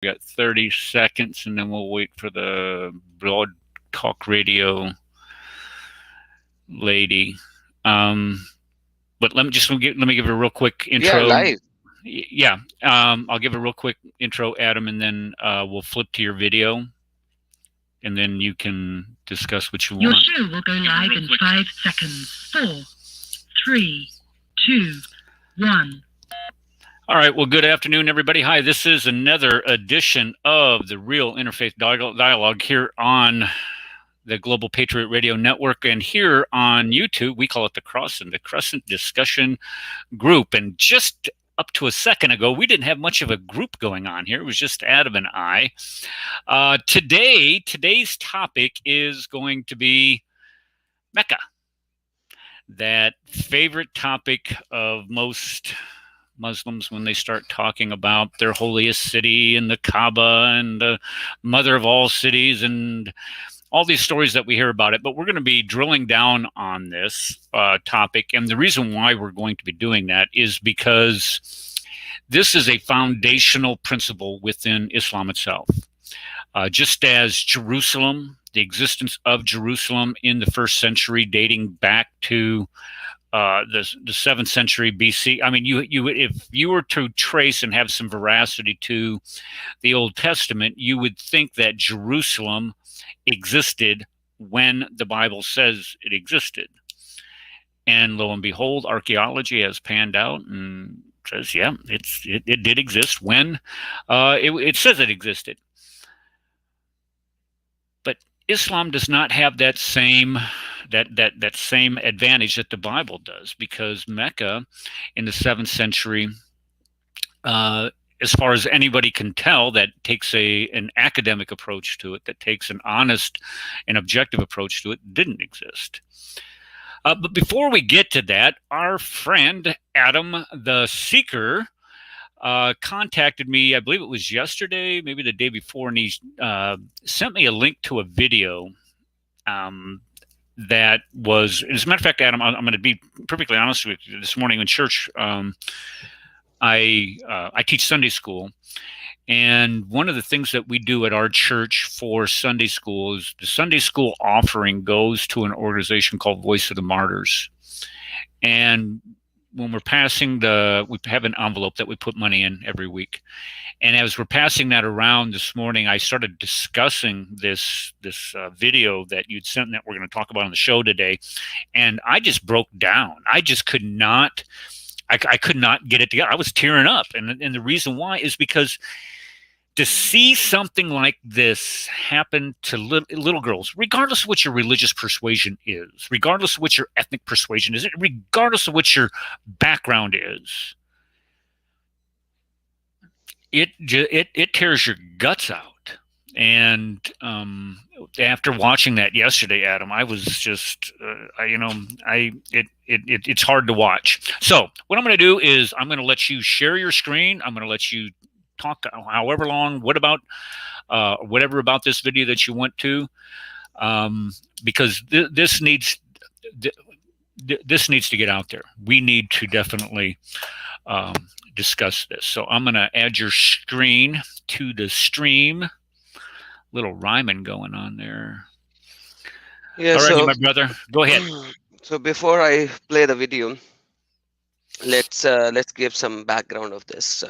We got 30 seconds, and then we'll wait for the broad talk radio lady. Um, but let me give a real quick We are intro. live. Yeah, I'll give a real quick intro, Adam, and then we'll flip to your video, and then you can discuss what you want. Your show will go live in 5 seconds. 4, 3, 2, 1. All right. Well, good afternoon, everybody. Hi, this is another edition of the Real Interfaith Dialogue here on the Global Patriot Radio Network, and here on YouTube, we call it the Crescent Discussion Group. And just up to a second ago, we didn't have much of a group going on here. It was just Adam and I. Today's topic is going to be Mecca, that favorite topic of most Muslims when they start talking about their holiest city and the Kaaba and the mother of all cities and all these stories that we hear about it. But we're going to be drilling down on this topic. And the reason why we're going to be doing that is because this is a foundational principle within Islam itself. Just as Jerusalem, the existence of Jerusalem in the first century, dating back to the 7th century BC. I mean, if you were to trace and have some veracity to the Old Testament, you would think that Jerusalem existed when the Bible says it existed. And lo and behold, archaeology has panned out and says, yeah, it did exist when it says it existed. But Islam does not have that same advantage that the Bible does, because Mecca in the 7th century, as far as anybody can tell, that takes an academic approach to it, that takes an honest and objective approach to it, didn't exist. But before we get to that, our friend Adam the Seeker contacted me, I believe it was yesterday, maybe the day before, and he sent me a link to a video that was, as a matter of fact, Adam, I'm going to be perfectly honest with you. This morning in church, I teach Sunday school, and one of the things that we do at our church for Sunday school is the Sunday school offering goes to an organization called Voice of the Martyrs. And when we're passing we have an envelope that we put money in every week. And as we're passing that around this morning, I started discussing this video that you'd sent that we're going to talk about on the show today. And I just broke down. I just could not, I could not get it together. I was tearing up. And the reason why is because to see something like this happen to little girls, regardless of what your religious persuasion is, regardless of what your ethnic persuasion is, regardless of what your background is, it tears your guts out. And after watching that yesterday, Adam, I was just, it's hard to watch. So what I'm going to do is I'm going to let you share your screen. I'm going to let you talk however long, whatever about this video that you want to, because this needs to get out there. We need to definitely discuss this. So I'm going to add your screen to the stream. Little rhyming going on there. Yeah, all righty, my brother, go ahead. So before I play the video, let's give some background of this.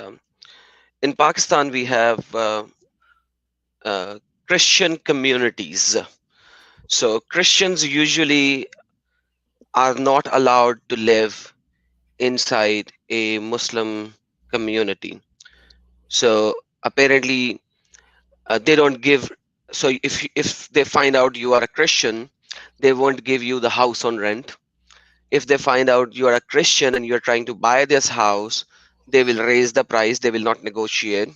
In Pakistan, we have Christian communities. So Christians usually are not allowed to live inside a Muslim community. So apparently they don't give, so if they find out you are a Christian, they won't give you the house on rent. If they find out you are a Christian and you're trying to buy this house, they will raise the price. They will not negotiate.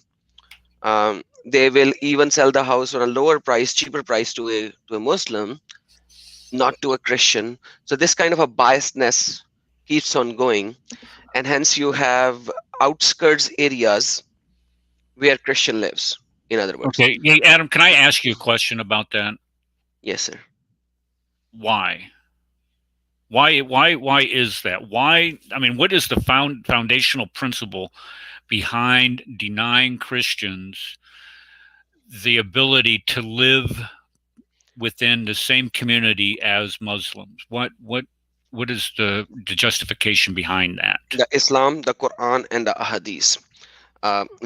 They will even sell the house on a lower price, cheaper price to a Muslim, not to a Christian. So this kind of a biasness keeps on going, and hence you have outskirts areas where Christian lives, in other words. Okay, hey, Adam, can I ask you a question about that? Yes, sir. Why? Why is that? Why? I mean, what is the foundational principle behind denying Christians the ability to live within the same community as Muslims? What is the justification behind that? The Islam, the Quran, and the Ahadith,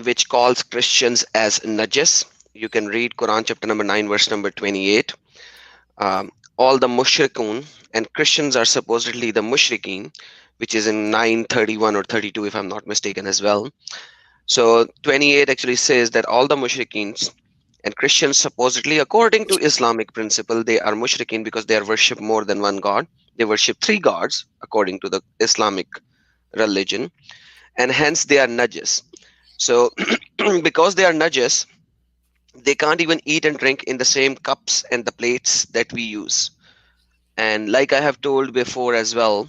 which calls Christians as najas. You can read Quran chapter number 9, verse number 28. All the mushrikun, and Christians are supposedly the mushrikeen, which is in 9:31 or 32, if I'm not mistaken, as well. So 28 actually says that all the mushrikin and Christians, supposedly according to Islamic principle, they are mushrikeen because they are worship more than one god. They worship three gods according to the Islamic religion, and hence they are najas. So because they are najas, they can't even eat and drink in the same cups and the plates that we use. And like I have told before as well,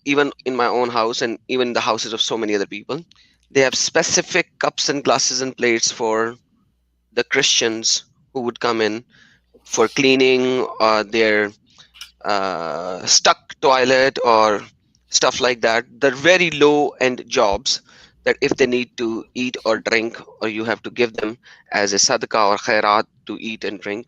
even in my own house and even in the houses of so many other people, they have specific cups and glasses and plates for the Christians who would come in for cleaning their stuck toilet or stuff like that. They're very low end jobs that if they need to eat or drink, or you have to give them as a sadaqah or khairat to eat and drink,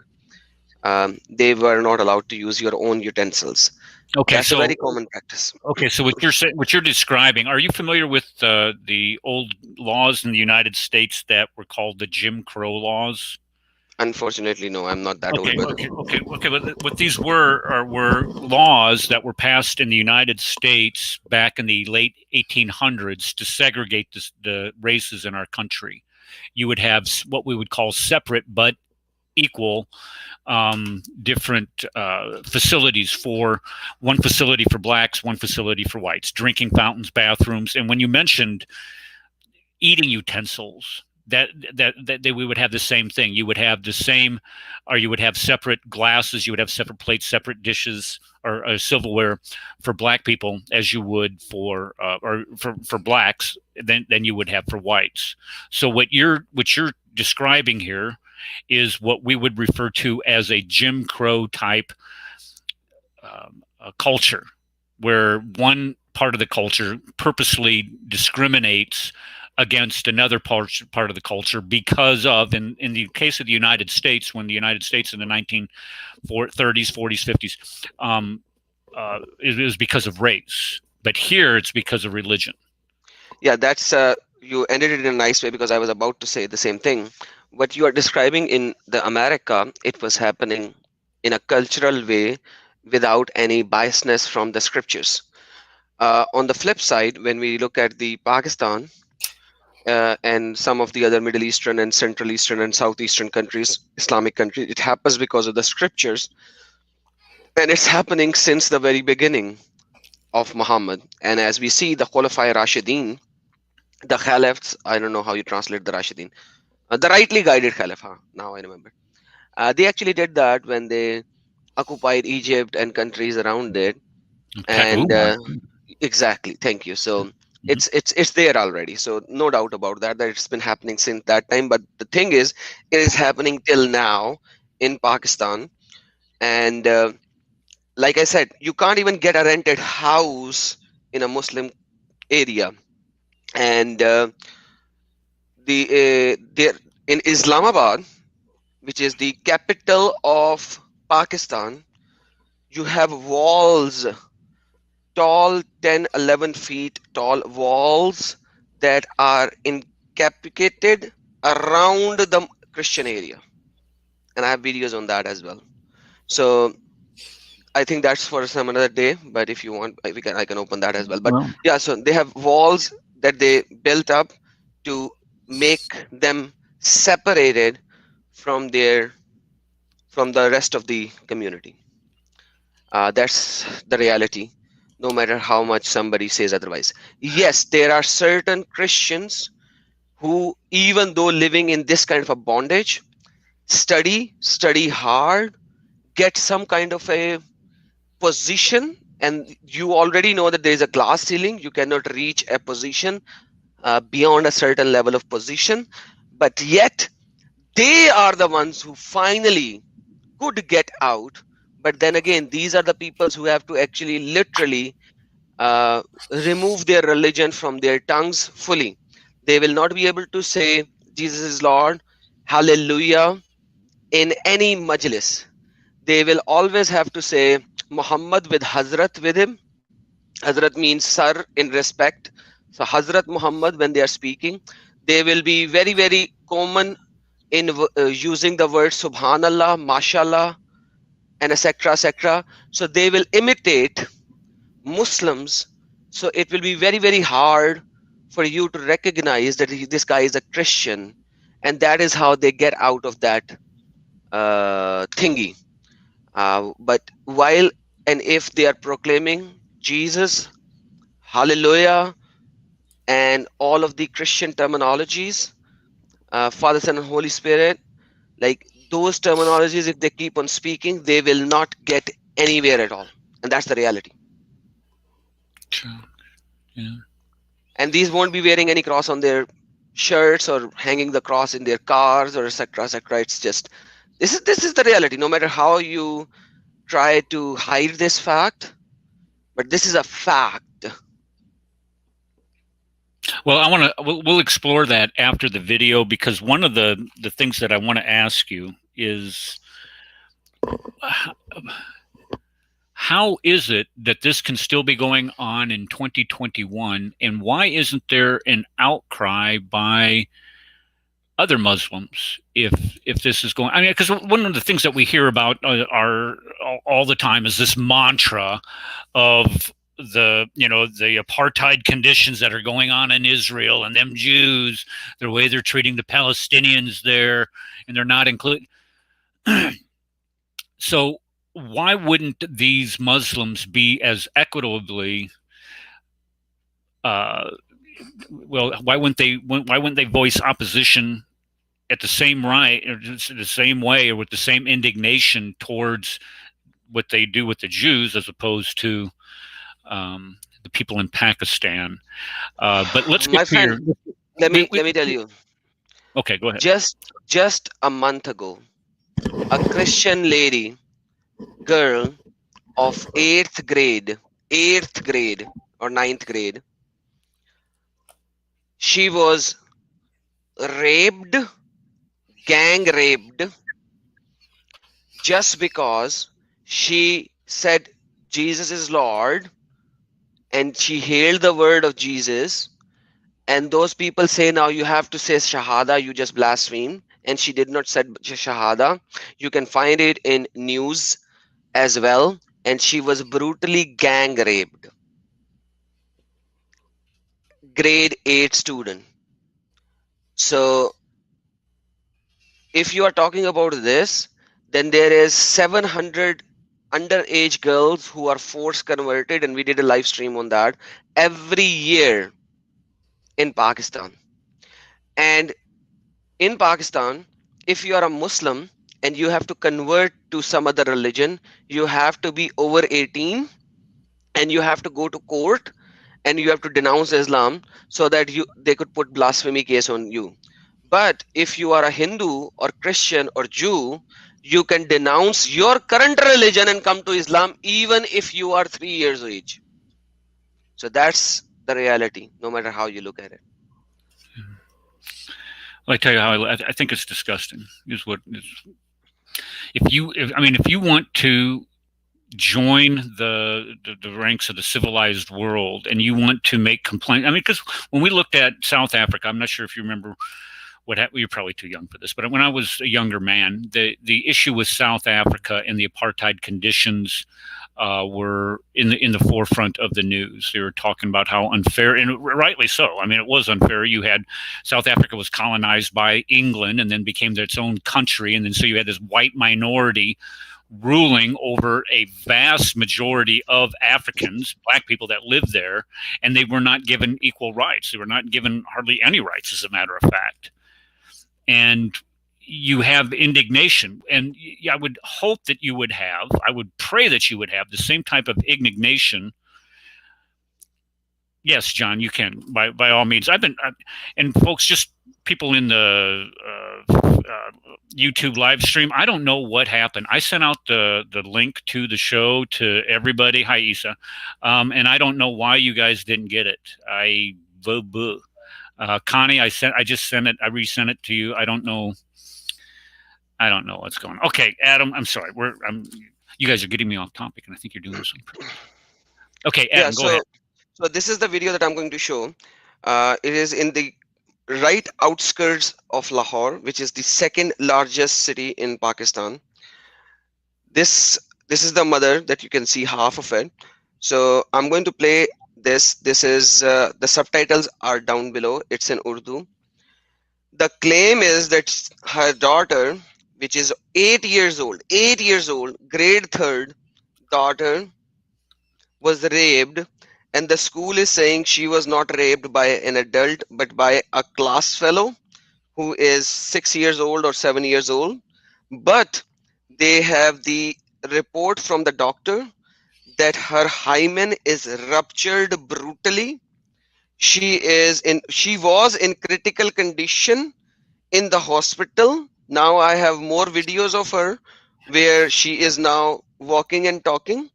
they were not allowed to use your own utensils. Okay, That's a so very common practice. so what you're describing, are you familiar with the old laws in the United States that were called the Jim Crow laws? Unfortunately, no, I'm not that old, brother. Okay. But what these were laws that were passed in the United States back in the late 1800s to segregate the races in our country. You would have what we would call separate but equal different facilities for one facility for blacks, one facility for whites, drinking fountains, bathrooms, and when you mentioned eating utensils, that we would have the same thing. You would have the same, or you would have separate glasses, you would have separate plates, separate dishes, or silverware for black people as you would for blacks than you would have for whites. So what you're describing here is what we would refer to as a Jim Crow type culture, where one part of the culture purposely discriminates against another part of the culture because of, in the case of the United States, when the United States in the 1930s, 40s, 50s, it was because of race. But here it's because of religion. Yeah, that's you ended it in a nice way, because I was about to say the same thing. What you are describing in the America, it was happening in a cultural way without any biasness from the scriptures. On the flip side, when we look at the Pakistan and some of the other Middle Eastern and Central Eastern and Southeastern countries, Islamic countries, it happens because of the scriptures, and it's happening since the very beginning of Muhammad. And as we see, the Khulafa Rashidin, the Caliphs, I don't know how you translate the Rashidin, the rightly guided Caliph, now I remember. They actually did that when they occupied Egypt and countries around it. And exactly, thank you. So it's there already. So no doubt about that it's been happening since that time. But the thing is, it is happening till now in Pakistan. And like I said, you can't even get a rented house in a Muslim area. And there in Islamabad, which is the capital of Pakistan, you have walls, tall 10, 11 feet tall walls that are encapsulated around the Christian area. And I have videos on that as well. So I think that's for some another day, but if you want, I can open that as well. But yeah, so they have walls that they built up to make them separated from the rest of the community. That's the reality, no matter how much somebody says otherwise. Yes, there are certain Christians who, even though living in this kind of a bondage, study hard, get some kind of a position, and you already know that there is a glass ceiling. You cannot reach a position beyond a certain level of position, but yet they are the ones who finally could get out. But then again, these are the people who have to actually literally remove their religion from their tongues fully. They will not be able to say Jesus is Lord, hallelujah in any majlis. They will always have to say Muhammad with Hazrat with him. Hazrat means sir in respect. So Hazrat Muhammad, when they are speaking, they will be very, very common in using the word Subhanallah, Mashallah, and etc. etc. So they will imitate Muslims. So it will be very, very hard for you to recognize that this guy is a Christian, and that is how they get out of that thingy. But while and if they are proclaiming Jesus, Hallelujah, and all of the Christian terminologies, Father, Son, and Holy Spirit, like those terminologies, if they keep on speaking, they will not get anywhere at all. And that's the reality. Yeah. And these won't be wearing any cross on their shirts or hanging the cross in their cars or etc. etc. It's just this is the reality. No matter how you try to hide this fact, but this is a fact. Well, I want to. We'll explore that after the video, because one of the things that I want to ask you is, how is it that this can still be going on in 2021, and why isn't there an outcry by other Muslims if this is going? I mean, because one of the things that we hear about are all the time is this mantra of the apartheid conditions that are going on in Israel, and them Jews, the way they're treating the Palestinians there, and they're not included. So why wouldn't these Muslims be as equitably why wouldn't they voice opposition at the same right, or the same way, or with the same indignation towards what they do with the Jews, as opposed to the people in Pakistan? But let's get My to friend, your. let me tell you. Okay, go ahead. Just a month ago, a Christian lady, girl of eighth grade or ninth grade, she was raped, gang raped, just because she said Jesus is Lord and she hailed the word of Jesus. And those people say, now you have to say Shahada, you just blaspheme. And she did not say Shahada. You can find it in news as well. And she was brutally gang raped. Grade 8 student. So if you are talking about this, then there is 700 underage girls who are force converted, and we did a live stream on that every year in Pakistan. And in Pakistan, if you are a Muslim and you have to convert to some other religion, you have to be over 18 and you have to go to court and you have to denounce Islam so that they could put blasphemy case on you. But if you are a Hindu or Christian or Jew, you can denounce your current religion and come to Islam even if you are 3 years of age. So that's the reality, no matter how you look at it. Well, I tell you how I think it's disgusting. Is what is. If you want to join the ranks of the civilized world, and you want to make complaints, I mean, because when we looked at South Africa, I'm not sure if you remember you're probably too young for this, but when I was a younger man, the issue with South Africa and the apartheid conditions were in the forefront of the news. They were talking about how unfair, and rightly so. I mean, it was unfair. You had South Africa was colonized by England and then became its own country, and then so you had this white minority ruling over a vast majority of Africans, black people that lived there, and they were not given equal rights. They were not given hardly any rights, as a matter of fact. And you have indignation, and I would hope that you would have, I would pray that you would have the same type of indignation. Yes, John, you can, by all means. And folks, just people in the YouTube live stream, I don't know what happened. I sent out the link to the show to everybody. Hi, Isa. And I don't know why you guys didn't get it. Connie, I just sent it. I resent it to you. I don't know I don't know what's going on. Okay, Adam, I'm sorry. You guys are getting me off topic, and I think you're doing something pretty good. Okay, Adam, go ahead. So this is the video that I'm going to show. It is in the right outskirts of Lahore, which is the second largest city in Pakistan. This is the mother that you can see half of it. So I'm going to play this. This is the subtitles are down below. It's in Urdu. The claim is that her daughter, which is 8 years old, grade 3rd daughter, was raped, and the school is saying she was not raped by an adult but by a class fellow who is 6 years old or 7 years old. But they have the report from the doctor that her hymen is ruptured brutally. She was in critical condition in the hospital. Now I have more videos of her where she is now walking and talking,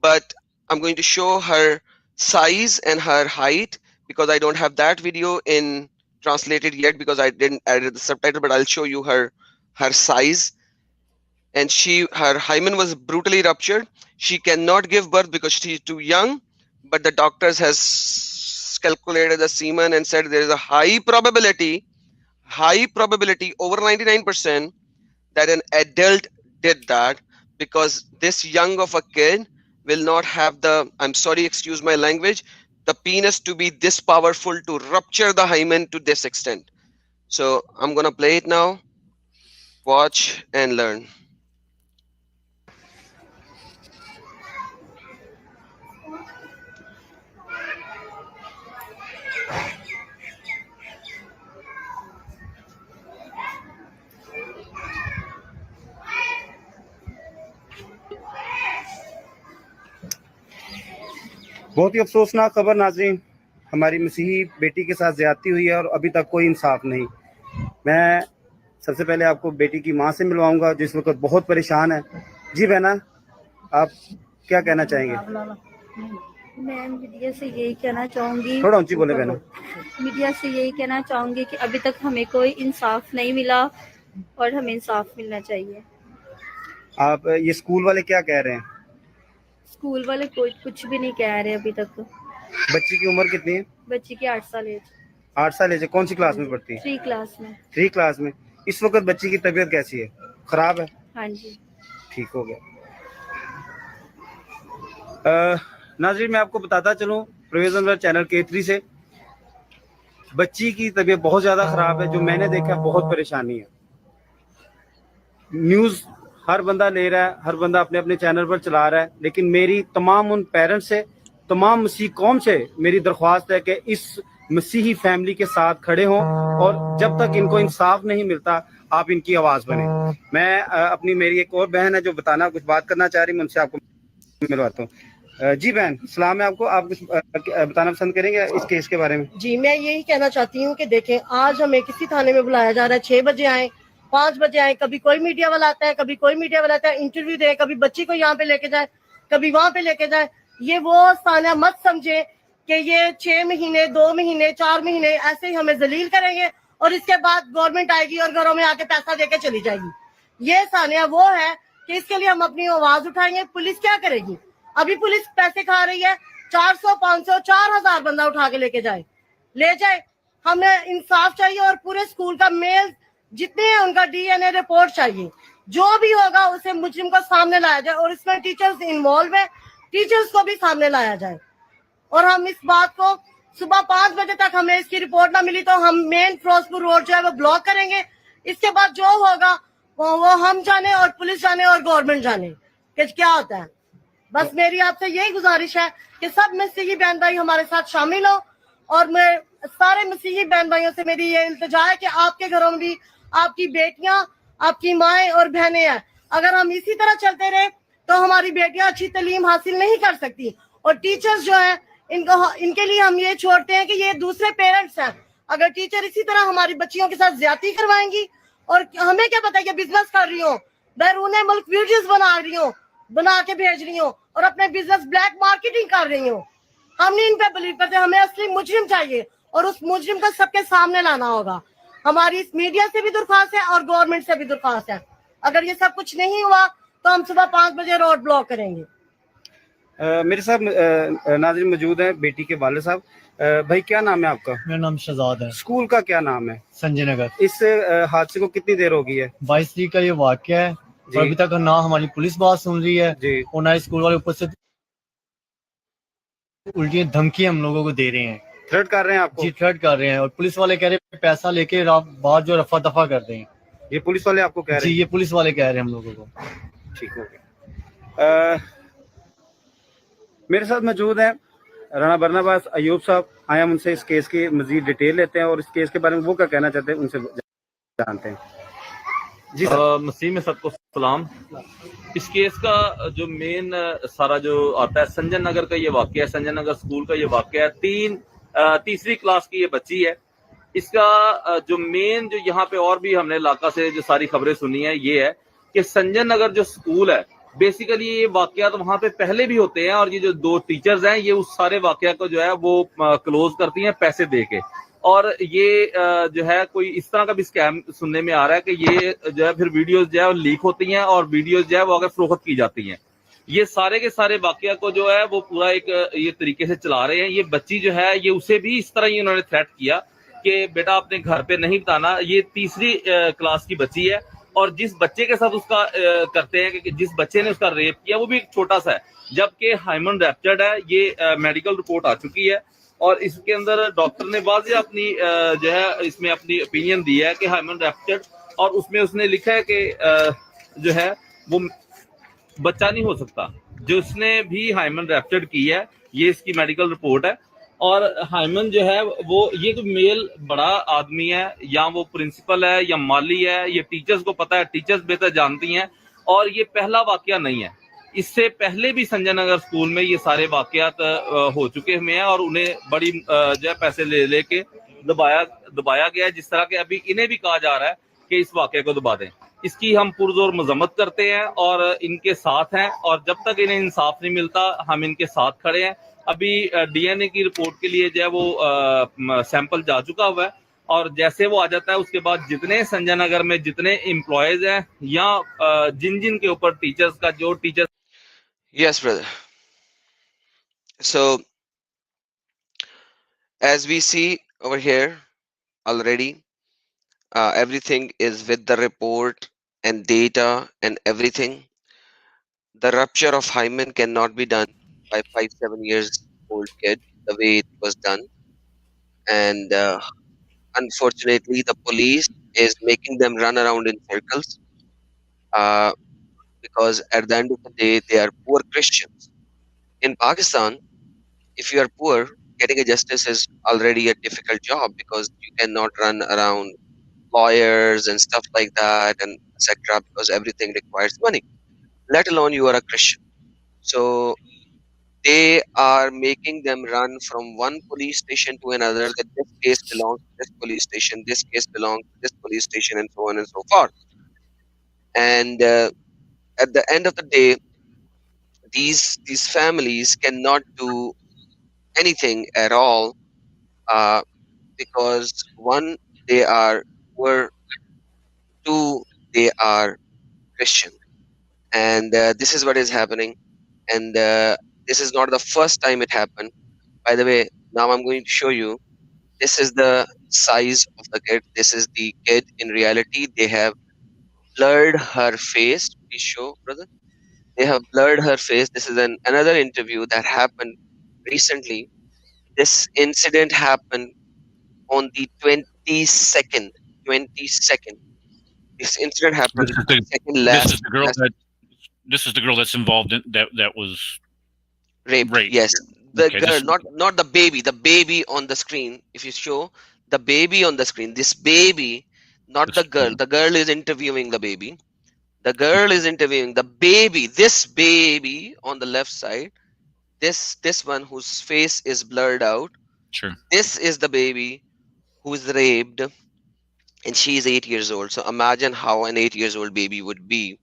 but I'm going to show her size and her height because I don't have that video in translated yet because I didn't add the subtitle, but I'll show you her size. And her hymen was brutally ruptured. She cannot give birth because she's too young, but the doctors has calculated the semen and said there is a high probability, over 99%, that an adult did that, because this young of a kid will not have the, I'm sorry, excuse my language, the penis to be this powerful to rupture the hymen to this extent. So I'm gonna play it now. Watch and learn. बहुत ही अफसोसनाक खबर नाज़रीन, हमारी मसीही बेटी के साथ ज़्यादती हुई है और अभी तक कोई इंसाफ नहीं। मैं सबसे पहले आपको बेटी की मां से मिलवाऊंगा जो इस वक्त बहुत परेशान है। जी बहना, आप क्या कहना चाहेंगे? मैं मीडिया से यही कहना चाहूँगी, थोड़ा ऊंची बोले बहना। मीडिया से यही कहना चाहूँगी कि अभी तक हमें कोई इंसाफ नहीं मिला और हमें इंसाफ मिलना चाहिए। आप ये स्कूल वाले क्या कह रहे हैं? स्कूल वाले कोई कुछ भी नहीं कह रहे अभी तक। बच्ची की उम्र कितनी है? बच्ची की 8 साल है। 8 साल है। कौन सी क्लास में पढ़ती है? 3 क्लास में। 3 क्लास में। इस वक्त बच्ची की तबीयत कैसी है? खराब है? हाँ जी, ठीक हो गया। नाज़रीन, मैं आपको बताता चलूँ प्रोविजन चैनल K3 से, बच्ची की तबीयत बहुत ज़्यादा ख़राब है। जो मैंने देखा बहुत परेशानी है। न्यूज़ हर बंदा ले रहा है, हर बंदा अपने अपने चैनल पर चला रहा है, लेकिन मेरी तमाम उन पेरेंट्स से, तमाम मसीह कौम से मेरी दरख्वास्त है कि इस मसीही फैमिली के साथ खड़े हों और जब तक इनको इंसाफ नहीं मिलता आप इनकी आवाज़ बने। मैं मेरी एक और बहन है जो कुछ बात करना चाह रही, मैं उनसे आपको मिलवाता हूँ। जी बहन, सलाम है आपको। आप कुछ बताना पसंद करेंगे इस केस के बारे में? जी, मैं यही कहना चाहती हूँ कि देखें, आज हमें किसी थाने में बुलाया जा रहा है, 6 बजे आए, 5 बजे आए, कभी कोई मीडिया वाला आता है, कभी कोई मीडिया वाला आता है, इंटरव्यू दे, कभी बच्ची को यहाँ पे लेके जाए, कभी वहां पे लेके जाए। ये वो स्थान मत समझे कि ये 6 महीने, 2 महीने, 4 महीने ऐसे ही हमें जलील करेंगे और इसके बाद गवर्नमेंट आएगी और घरों में आके पैसा देके चली जाएगी। ये सानिया वो है कि इसके लिए हम अपनी आवाज उठाएंगे। पुलिस क्या करेगी? अभी पुलिस पैसे खा रही है, 400, 500, 4000 बंदा उठा के लेके जाए, ले जाए। हमें इंसाफ चाहिए और पूरे स्कूल का मेल जितने हैं उनका DNA रिपोर्ट चाहिए। जो भी होगा उसे मुजरिम को सामने लाया जाए और इसमें टीचर्स इन्वॉल्व है, टीचर्स को भी सामने लाया जाए। और हम इस बात को सुबह 5 बजे तक हमें इसकी रिपोर्ट ना मिली तो हम मेन फिरोजपुर रोड जो है वो ब्लॉक करेंगे। इसके बाद जो होगा वो हम जाने और पुलिस जाने और गवर्नमेंट जाने कि क्या होता है। बस मेरी आपसे यही गुजारिश है कि सब मसीही बहन भाई हमारे साथ शामिल हो और मैं सारे मसीही बहन भाइयों से मेरी ये इल्तिजा है कि आपके घरों में भी आपकी बेटियां, आपकी माएँ और बहनें हैं। अगर हम इसी तरह चलते रहे तो हमारी बेटियां अच्छी तालीम हासिल नहीं कर सकती। और टीचर्स जो है इनके लिए हम ये छोड़ते हैं कि ये दूसरे पेरेंट्स हैं। अगर टीचर इसी तरह हमारी बच्चियों के साथ ज्यादती करवाएंगी और हमें क्या पता कि बिजनेस कर रही हो, बैरून मुल्क वीडियोस बना रही हो, बना के भेज रही हो और अपने बिजनेस ब्लैक मार्केटिंग कर रही हो। हम नहीं इन पे बिलीव करते। हमें असली मुजरिम चाहिए और उस मुजरिम को सबके सामने लाना होगा। ہماری اس میڈیا سے بھی درخواست ہے اور گورنمنٹ سے بھی درخواست ہے. اگر یہ سب کچھ نہیں ہوا تو ہم صبح 5 بجے روڈ بلاک کریں گے. میرے ساتھ ناظرین موجود ہیں بیٹی کے والد صاحب. بھائی کیا نام ہے آپ کا؟ میرا نام شہزاد ہے. اسکول کا کیا نام ہے؟ سنجے نگر. اس حادثے کو کتنی دیر ہو گئی ہے؟ 22 تاریخ کا یہ واقعہ ہے اور ابھی تک نہ ہماری پولیس بات سن رہی ہے اور نہ اسکول والے اوپر سے الٹی دھمکی ہم لوگوں کو دے رہے ہیں. تھریٹ کر رہے ہیں آپ کو؟ جی تھریٹ کر رہے ہیں اور پولیس والے کہہ رہے ہیں پیسہ لے کے بات جو رفع دفع کر دیں. یہ پولیس والے آپ کو کہہ رہے ہیں؟ جی یہ پولیس والے کہہ رہے ہیں ہم لوگوں کو. ٹھیک ہو گیا. میرے ساتھ موجود ہیں رانا برناباس ایوب صاحب. آئے ہم ان سے اس کیس کی مزید ڈیٹیل لیتے ہیں اور اس کیس کے بارے میں وہ کیا کہنا چاہتے ہیں ان سے جانتے ہیں. جی مسیح میں سب کو سلام. اس کیس کا جو مین سارا جو آتا ہے سنجے نگر کا یہ واقعہ ہے. سنجے نگر اسکول کا یہ واقعہ ہے. تیسری کلاس کی یہ بچی ہے. اس کا جو مین جو یہاں پہ اور بھی ہم نے علاقہ سے جو ساری خبریں سنی ہیں یہ ہے کہ سنجے نگر جو اسکول ہے بیسیکلی یہ واقعات وہاں پہ پہلے بھی ہوتے ہیں اور یہ جو 2 ٹیچرز ہیں یہ اس سارے واقعہ کو جو ہے وہ کلوز کرتی ہیں پیسے دے کے. اور یہ جو ہے کوئی اس طرح کا بھی اسکیم سننے میں آ رہا ہے کہ یہ جو ہے پھر ویڈیوز جو ہے وہ لیک ہوتی ہیں اور ویڈیوز جو ہے وہ اگر فروخت کی جاتی ہیں. یہ سارے کے سارے واقعہ کو جو ہے وہ پورا ایک یہ طریقے سے چلا رہے ہیں. یہ بچی جو ہے یہ اسے بھی اس طرح ہی انہوں نے تھریٹ کیا کہ بیٹا اپنے گھر پہ نہیں بتانا. یہ تیسری کلاس کی بچی ہے اور جس بچے کے ساتھ اس کا کرتے ہیں کہ جس بچے نے اس کا ریپ کیا وہ بھی ایک چھوٹا سا ہے جبکہ ہائمن ریپچرڈ ہے. یہ میڈیکل رپورٹ آ چکی ہے اور اس کے اندر ڈاکٹر نے واضح اپنی جو ہے اس میں اپنی اوپینین دی ہے کہ ہائمن ریپچرڈ اور اس میں اس نے لکھا ہے کہ جو ہے وہ بچہ نہیں ہو سکتا. جو اس نے بھی ہائمن ریپچرڈ کی ہے یہ اس کی میڈیکل رپورٹ ہے. اور ہائمن جو ہے وہ یہ تو میل بڑا آدمی ہے یا وہ پرنسپل ہے یا مالی ہے یہ ٹیچرز کو پتا ہے. ٹیچرز بہتر جانتی ہیں اور یہ پہلا واقعہ نہیں ہے. اس سے پہلے بھی سنجے نگر اسکول میں یہ سارے واقعات ہو چکے ہوئے ہیں اور انہیں بڑی جو ہے پیسے لے کے دبایا گیا ہے. جس طرح کہ ابھی انہیں بھی کہا جا رہا ہے کہ اس واقعے کو دبا دیں. اس کی ہم پرزور مذمت کرتے ہیں اور ان کے ساتھ ہیں اور جب تک انہیں انصاف نہیں ملتا ہم ان کے ساتھ کھڑے ہیں. ابھی ڈی این اے کی رپورٹ کے لیے جو ہے وہ سیمپل جا چکا ہوا ہے اور جیسے وہ آ جاتا ہے اس کے بعد جتنے سنجے نگر میں جتنے امپلائیز ہیں یا جن کے اوپر ٹیچرز کا جو teacher. Yes, brother. So, as we see over here already, everything is with the report and data and everything. The rupture of hymen cannot be done by 5-7 years old kid the way it was done. And unfortunately, the police is making them run around in circles uh, because at the end of the day, they are poor Christians. In Pakistan, if you are poor, getting a justice is already a difficult job because you cannot run around lawyers and stuff like that and etc. because everything requires money, let alone you are a Christian. So they are making them run from one police station to another, that this case belongs to this police station, this case belongs to this police station, and so on and so forth. And at the end of the day, these families cannot do anything at all because one, they are poor, two, they are Christian, and this is what is happening. And this is not the first time it happened. By the way, now I'm going to show you. This is the size of the kid. This is the kid in reality. They have blurred her face. Please show, brother. They have blurred her face. This is another interview that happened recently. This incident happened on the 22nd. 22nd. This incident happened This on is the, the second this last. is the girl that this is the girl that's involved in that was Raped. raped. Yes, the Okay, girl, this- not the baby. The baby on the screen. If you show the baby on the screen, this baby, not the girl. The girl is interviewing the baby. The girl is interviewing the baby. This baby on the left side. This one whose face is blurred out. Sure. This is the baby who's raped, and she is 8 years old. So imagine how an 8 years old baby would be,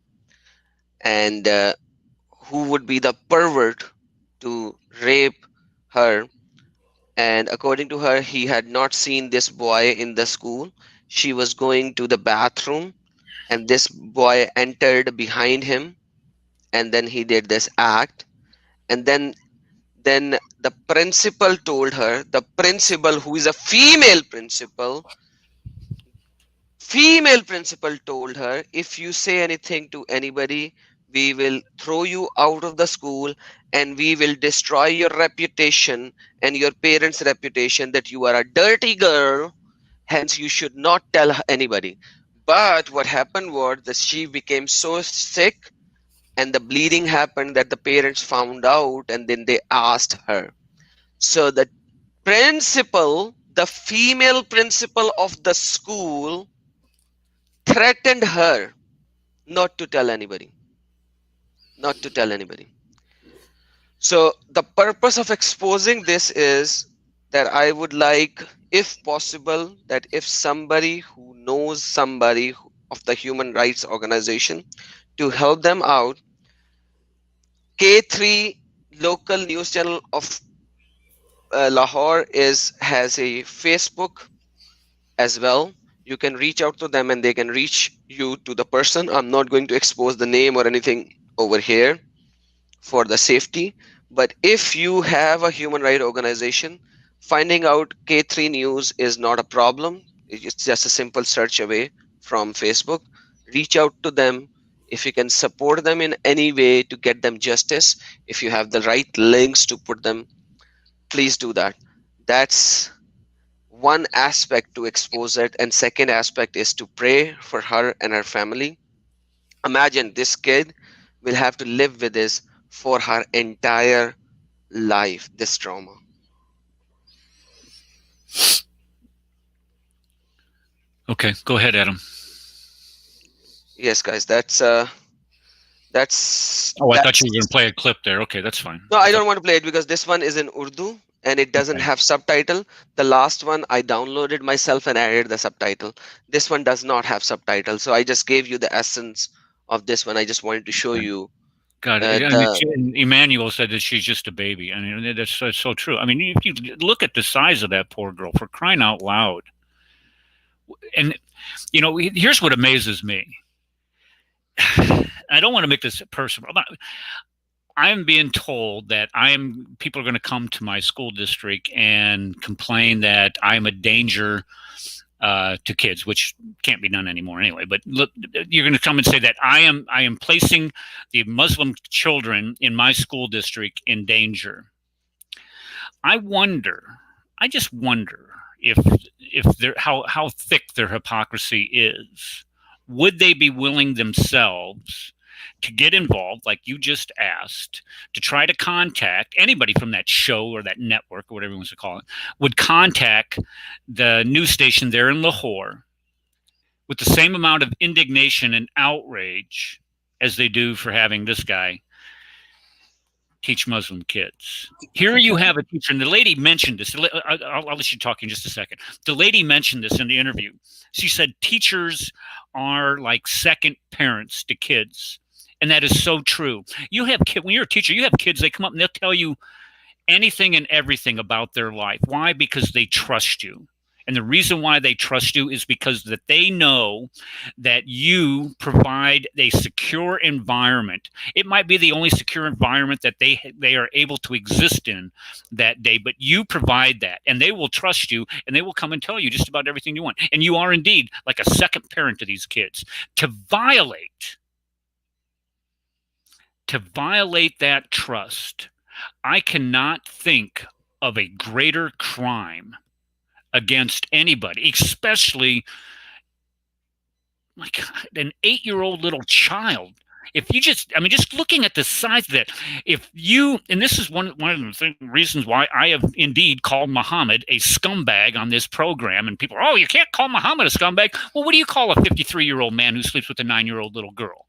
and who would be the pervert to rape her. And according to her, he had not seen this boy in the school. she was going to the bathroom, and this boy entered behind him, and then he did this act. And then the principal told her, the principal, who is a female principal told her, if you say anything to anybody, we will throw you out of the school, and we will destroy your reputation and your parents' reputation that you are a dirty girl, hence you should not tell anybody. But what happened was that she became so sick and the bleeding happened that the parents found out, and then they asked her. So the principal, the female principal of the school, threatened her not to tell anybody. Not to tell anybody. So the purpose of exposing this is that I would like, if possible, that if somebody who knows somebody of the human rights organization, to help them out. K3 local news channel of Lahore has a Facebook as well. You can reach out to them and they can reach you to the person. I'm not going to expose the name or anything over here for the safety, but if you have a human rights organization, finding out K3 News is not a problem. It's just a simple search away from Facebook. Reach out to them. If you can support them in any way to get them justice, if you have the right links to put them, please do that. That's one aspect to expose it. And second aspect is to pray for her and her family. Imagine this kid will have to live with this for her entire life, this trauma. Okay, go ahead, Adam. Yes, guys, that's Oh, I thought you were going to play a clip there. Okay, that's fine. No, I don't want to play it because this one is in Urdu and it doesn't have subtitle. The last one I downloaded myself and added the subtitle. This one does not have subtitle, so I just gave you the essence of this one. I just wanted to show you. Got it. Emmanuel said that she's just a baby. I mean, that's so true. I mean, if you look at the size of that poor girl, for crying out loud. And, you know, here's what amazes me. I don't want to make this personal. I'm being told that people are going to come to my school district and complain that I'm a danger to kids, which can't be done anymore anyway. But look, you're going to come and say that I am placing the Muslim children in my school district in danger. I just wonder if they're how thick their hypocrisy is. Would they be willing themselves to get involved, like you just asked, to try to contact anybody from that show or that network or whatever you want to call it, would contact the news station there in Lahore with the same amount of indignation and outrage as they do for having this guy teach Muslim kids. Here you have a teacher, and the lady mentioned this. I'll let you talk in just a second. The lady mentioned this in the interview. She said teachers are like second parents to kids. And that is so true. You have kids, when you're a teacher, you have kids, they come up and they'll tell you anything and everything about their life. Why? Because they trust you. And the reason why they trust you is because that they know that you provide a secure environment. It might be the only secure environment that they are able to exist in that day, but you provide that, and they will trust you, and they will come and tell you just about everything you want. And you are indeed like a second parent to these kids. To violate that trust, I cannot think of a greater crime against anybody, especially, my God, an 8-year-old little child. If you just looking at the size of that, and this is one of the reasons why I have indeed called Muhammad a scumbag on this program, and people are, you can't call Muhammad a scumbag. Well, what do you call a 53-year-old man who sleeps with a 9-year-old little girl?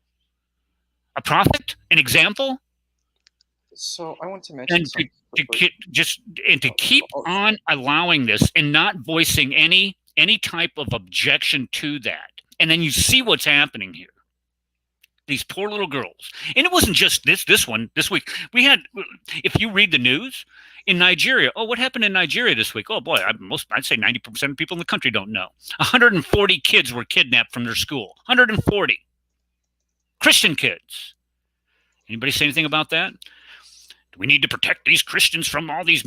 A prophet? An example? So I want to mention to keep on allowing this and not voicing any type of objection to that. And then you see what's happening here. These poor little girls. And it wasn't just this one. This week we had, if you read the news, In Nigeria, oh, what happened in Nigeria this week? Oh boy, I'd say 90% of people in the country don't know. 140 kids were kidnapped from their school. 140 Christian kids. Anybody say anything about that? Do we need to protect these Christians from all these?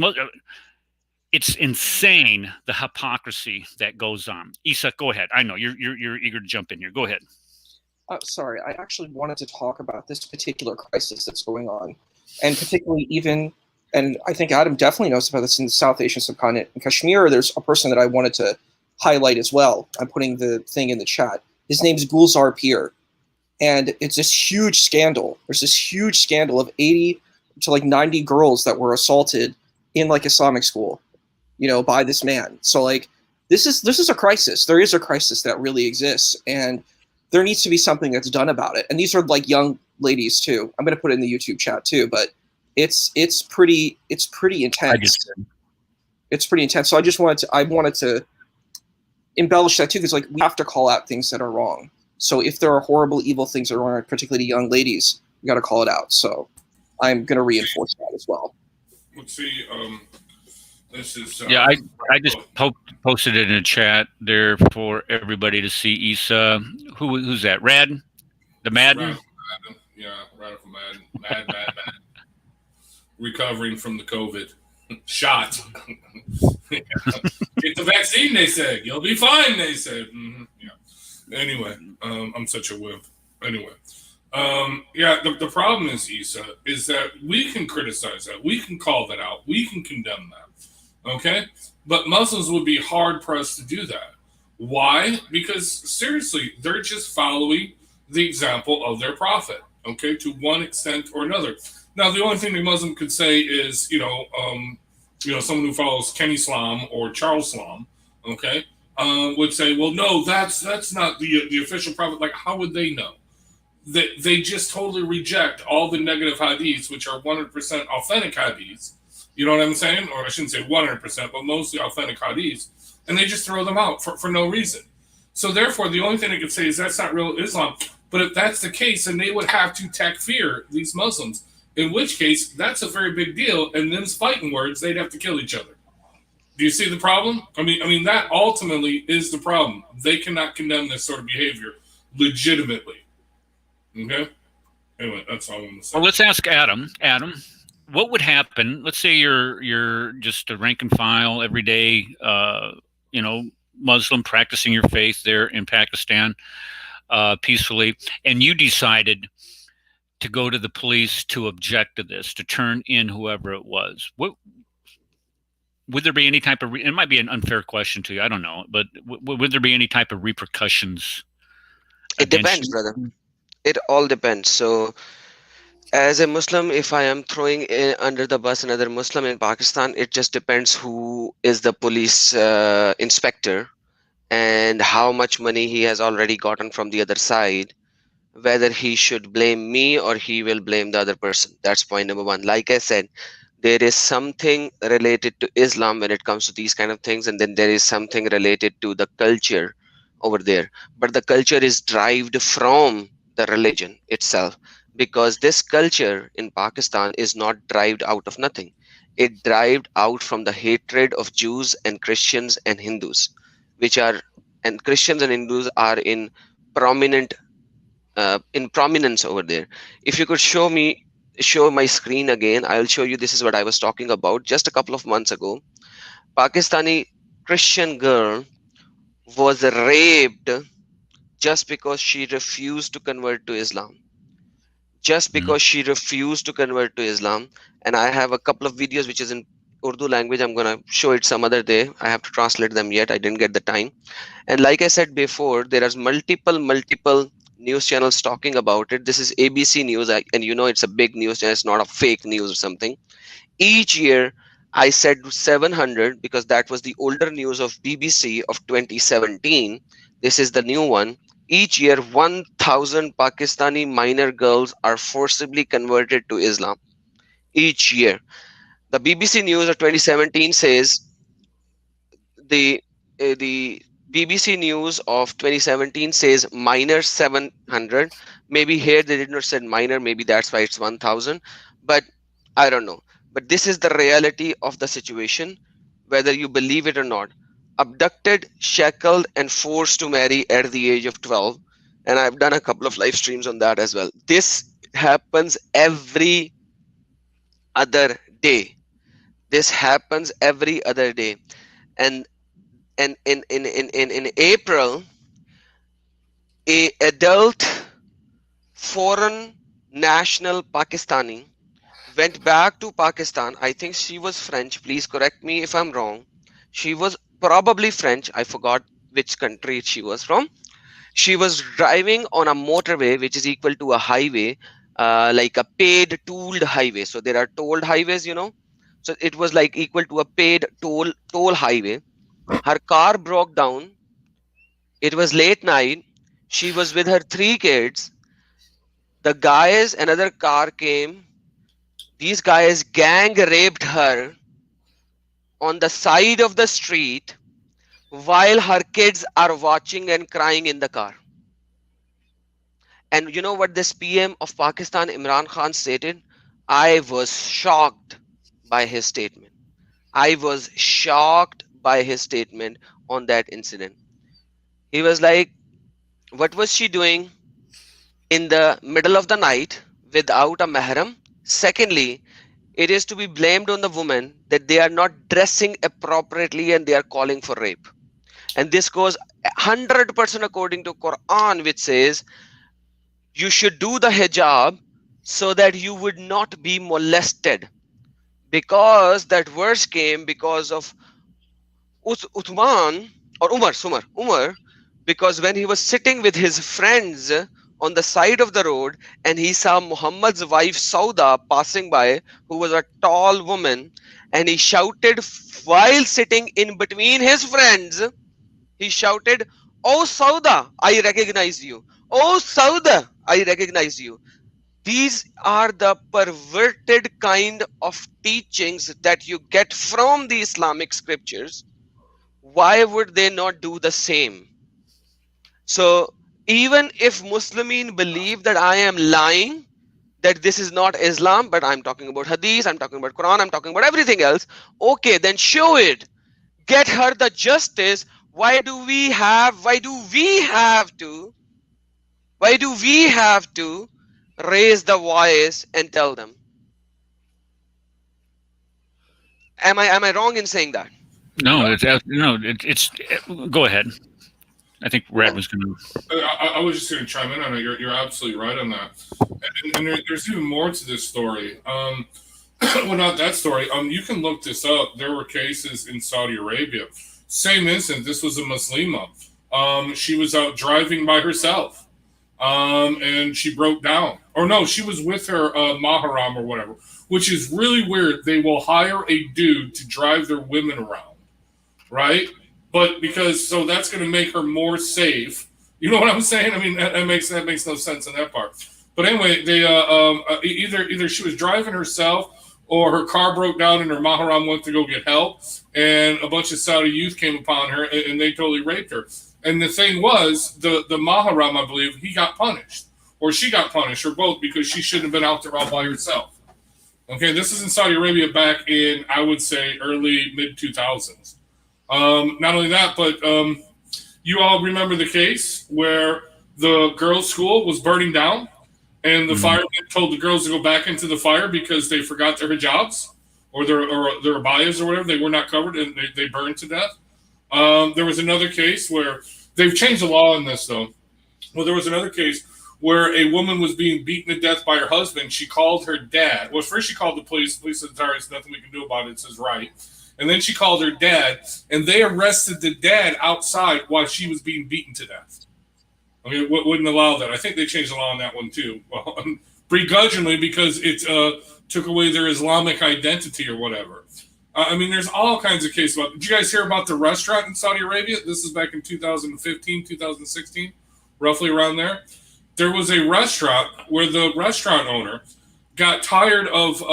It's insane, the hypocrisy that goes on. Isa, go ahead. I know you're eager to jump in here. Go ahead. Sorry, I actually wanted to talk about this particular crisis that's going on, and particularly and I think Adam definitely knows about this in the South Asian subcontinent. In Kashmir, there's a person that I wanted to highlight as well. I'm putting the thing in the chat. His name's Gulzar Pir, and it's this huge scandal. There's this huge scandal of 80 to like 90 girls that were assaulted in like Islamic school, by this man. So like this is a crisis. There is a crisis that really exists, and there needs to be something that's done about it. And these are like young ladies too. I'm going to put it in the YouTube chat too, but it's pretty intense. It's pretty intense. So I wanted to embellish that too, because like we have to call out things that are wrong. So if there are horrible, evil things that are wrong, particularly young ladies, we got to call it out. So I'm going to reinforce that as well. Let's see. This is yeah. I just posted it in the chat there for everybody to see. Isa, who's that? Rad, the Madden. Yeah, Radical Madden. Mad. Recovering from the COVID shot. Get the vaccine, they said. You'll be fine, they said. Yeah. Anyway, I'm such a wimp. Anyway. Yeah, the problem is, Isa, is that we can criticize that. We can call that out. We can condemn that. Okay? But Muslims would be hard-pressed to do that. Why? Because, seriously, they're just following the example of their prophet, okay, to one extent or another. Now, the only thing the Muslim could say is, someone who follows Ken Islam or Charles Islam, okay, would say, well, no, that's not the official prophet. Like, how would they know? They just totally reject all the negative hadiths, which are 100% authentic hadiths. You know what I'm saying? Or I shouldn't say 100%, but mostly authentic hadiths. And they just throw them out for no reason. So therefore, the only thing they could say is that's not real Islam. But if that's the case, then they would have to takfir these Muslims. In which case, that's a very big deal. And them's fighting words, they'd have to kill each other. Do you see the problem? I mean, that ultimately is the problem. They cannot condemn this sort of behavior legitimately. Okay? Anyway, that's all I'm going to say. Well, let's ask Adam. Adam, what would happen? Let's say you're just a rank and file, everyday, Muslim practicing your faith there in Pakistan peacefully, and you decided to go to the police to object to this, to turn in whoever it was. What would there be any type of? It might be an unfair question to you. I don't know, but would there be any type of repercussions? It depends, brother. It all depends. So, as a Muslim, if I am throwing under the bus another Muslim in Pakistan, it just depends who is the police inspector and how much money he has already gotten from the other side, whether he should blame me or he will blame the other person. That's point number one. Like I said, there is something related to Islam when it comes to these kind of things, and then there is something related to the culture over there. But the culture is derived from the religion itself, because this culture in Pakistan is not derived out of nothing. It derived out from the hatred of Jews and Christians and Hindus, and Christians and Hindus are in prominence over there. If you could show my screen again, I'll show you. This is what I was talking about just a couple of months ago. Pakistani Christian girl was raped just because she refused to convert to Islam. She refused to convert to Islam. And I have a couple of videos which is in Urdu language. I'm going to show it some other day. I have to translate them yet. I didn't get the time. And like I said before, there are multiple news channels talking about it. This is ABC News, and it's a big news channel. It's not a fake news or something. Each year, I said 700 because that was the older news of BBC of 2017. This is the new one. Each year, 1,000 Pakistani minor girls are forcibly converted to Islam. Each year. The BBC News of 2017 says the BBC News of 2017 says minor 700. Maybe here they did not say minor. Maybe that's why it's 1,000. But I don't know. but this is the reality of the situation, whether you believe it or not. Abducted, shackled, and forced to marry at the age of 12. And I've done a couple of live streams on that as well. This happens every other day. This happens every other day. And in April, a adult foreign national Pakistani went back to Pakistan. I think she was French. Please correct me if I'm wrong. She was probably French. I forgot which country she was from. She was driving on a motorway, which is equal to a highway, like a paid tolled highway. So there are tolled highways, you know. So it was like equal to a paid toll highway. Her car broke down. It was late night. She was with her 3 kids. The guys, another car came. These guys gang raped her on the side of the street while her kids are watching and crying in the car. And you know what this PM of Pakistan, Imran Khan, stated? I was shocked by his statement. I was shocked by his statement on that incident. He was like, what was she doing in the middle of the night without a mahram? Secondly, it is to be blamed on the woman that they are not dressing appropriately and they are calling for rape. And this goes 100% according to Quran, which says you should do the hijab so that you would not be molested. Because that verse came because of Uthman or Umar, because when he was sitting with his friends on the side of the road and he saw Muhammad's wife Sauda passing by, who was a tall woman, and he shouted while sitting in between his friends, he shouted, "Oh Sauda, I recognize you. Oh Sauda, I recognize you." These are the perverted kind of teachings that you get from the Islamic scriptures. Why would they not do the same? So even if Muslimin believe that I am lying, that this is not Islam, but I'm talking about Hadith, I'm talking about Quran, I'm talking about everything else, okay, then show it. Get her the justice. Why do we have to raise the voice and tell them? Am I wrong in saying that? No, it's go ahead. I think Rad was going to. I was just going to chime in on it. You're absolutely right on that. And there's even more to this story. Well, not that story. You can look this up. There were cases in Saudi Arabia. Same incident. This was a Muslima. She was out driving by herself, and she broke down. Or no, she was with her maharam or whatever, which is really weird. They will hire a dude to drive their women around, right? But so that's going to make her more safe. You know what I'm saying? I mean, that makes no sense in that part. But anyway, they either she was driving herself or her car broke down and her maharam went to go get help, and a bunch of Saudi youth came upon her and they totally raped her. And the thing was, the maharam, I believe, he got punished, or she got punished, or both, because she shouldn't have been out there all by herself. Okay, this is in Saudi Arabia back in, I would say, early mid 2000s. Not only that, but you all remember the case where the girls' school was burning down, and the firemen told the girls to go back into the fire because they forgot their hijabs or their abayas or whatever. They were not covered, and they burned to death. There was another case where they've changed the law on this, though. Well, there was another case where a woman was being beaten to death by her husband. She called her dad. Well, first she called the police. The police said, "Sorry, there's nothing we can do about it." It says, "Right." And then she called her dad, and they arrested the dad outside while she was being beaten to death. I mean, wouldn't allow that. I think they changed the law on that one, too. Well, begrudgingly, because it took away their Islamic identity or whatever. I mean, there's all kinds of cases about. Did you guys hear about the restaurant in Saudi Arabia? This is back in 2015, 2016, roughly around there. There was a restaurant where the restaurant owner got tired of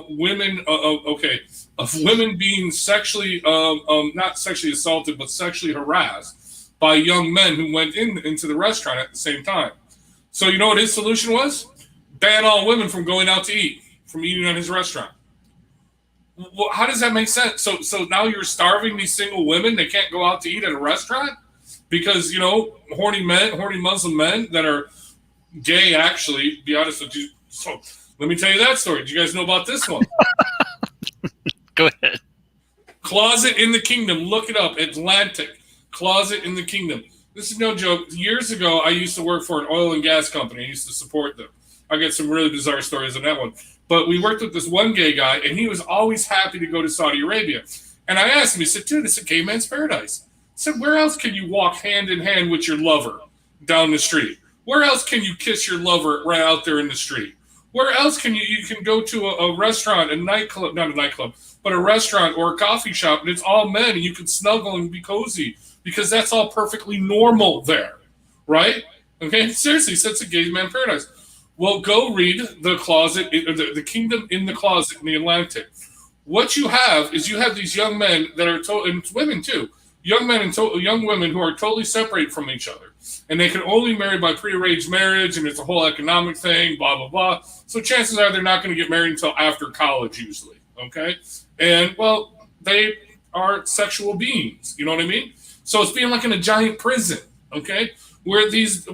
women, of women being sexually, not sexually assaulted, but sexually harassed by young men who went into the restaurant at the same time. So you know what his solution was? Ban all women from going out to eat, from eating at his restaurant. Well, how does that make sense? So now you're starving these single women. They can't go out to eat at a restaurant because, you know, horny Muslim men that are gay, actually, be honest with you. So let me tell you that story. Do you guys know about this one? Go ahead. Closet in the Kingdom. Look it up. Atlantic. Closet in the Kingdom. This is no joke. Years ago, I used to work for an oil and gas company. I used to support them. I get some really bizarre stories on that one. But we worked with this one gay guy, and he was always happy to go to Saudi Arabia. And I asked him, he said, dude, it's a gay man's paradise. I said, where else can you walk hand in hand with your lover down the street? Where else can you kiss your lover right out there in the street? Where else can you can go to a restaurant, a nightclub, not a nightclub, but a restaurant or a coffee shop, and it's all men, and you can snuggle and be cozy because that's all perfectly normal there, right? Okay, seriously, so it's a gay man paradise. Well, go read The Closet, the Kingdom in the Closet in the Atlantic. What you have is you have these young men that are and women too, young men and young women who are totally separate from each other, and they can only marry by prearranged marriage, and it's a whole economic thing, blah blah blah. So chances are they're not going to get married until after college, usually. Okay, and well, they are sexual beings. You know what I mean? So it's being like in a giant prison. Okay. Where these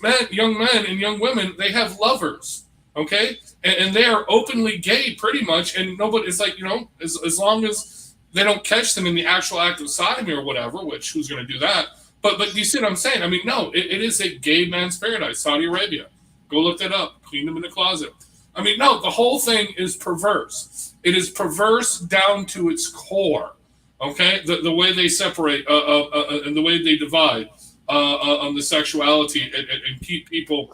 men, young men and young women, they have lovers, okay, and they are openly gay pretty much, and nobody. It's like, you know, as long as they don't catch them in the actual act of sodomy or whatever, which who's going to do that? But you see what I'm saying? I mean, no, it is a gay man's paradise, Saudi Arabia. Go look that up. Kingdom in the Closet. I mean, no, the whole thing is perverse. It is perverse down to its core. Okay, the way they separate and the way they divide. On the sexuality and keep people,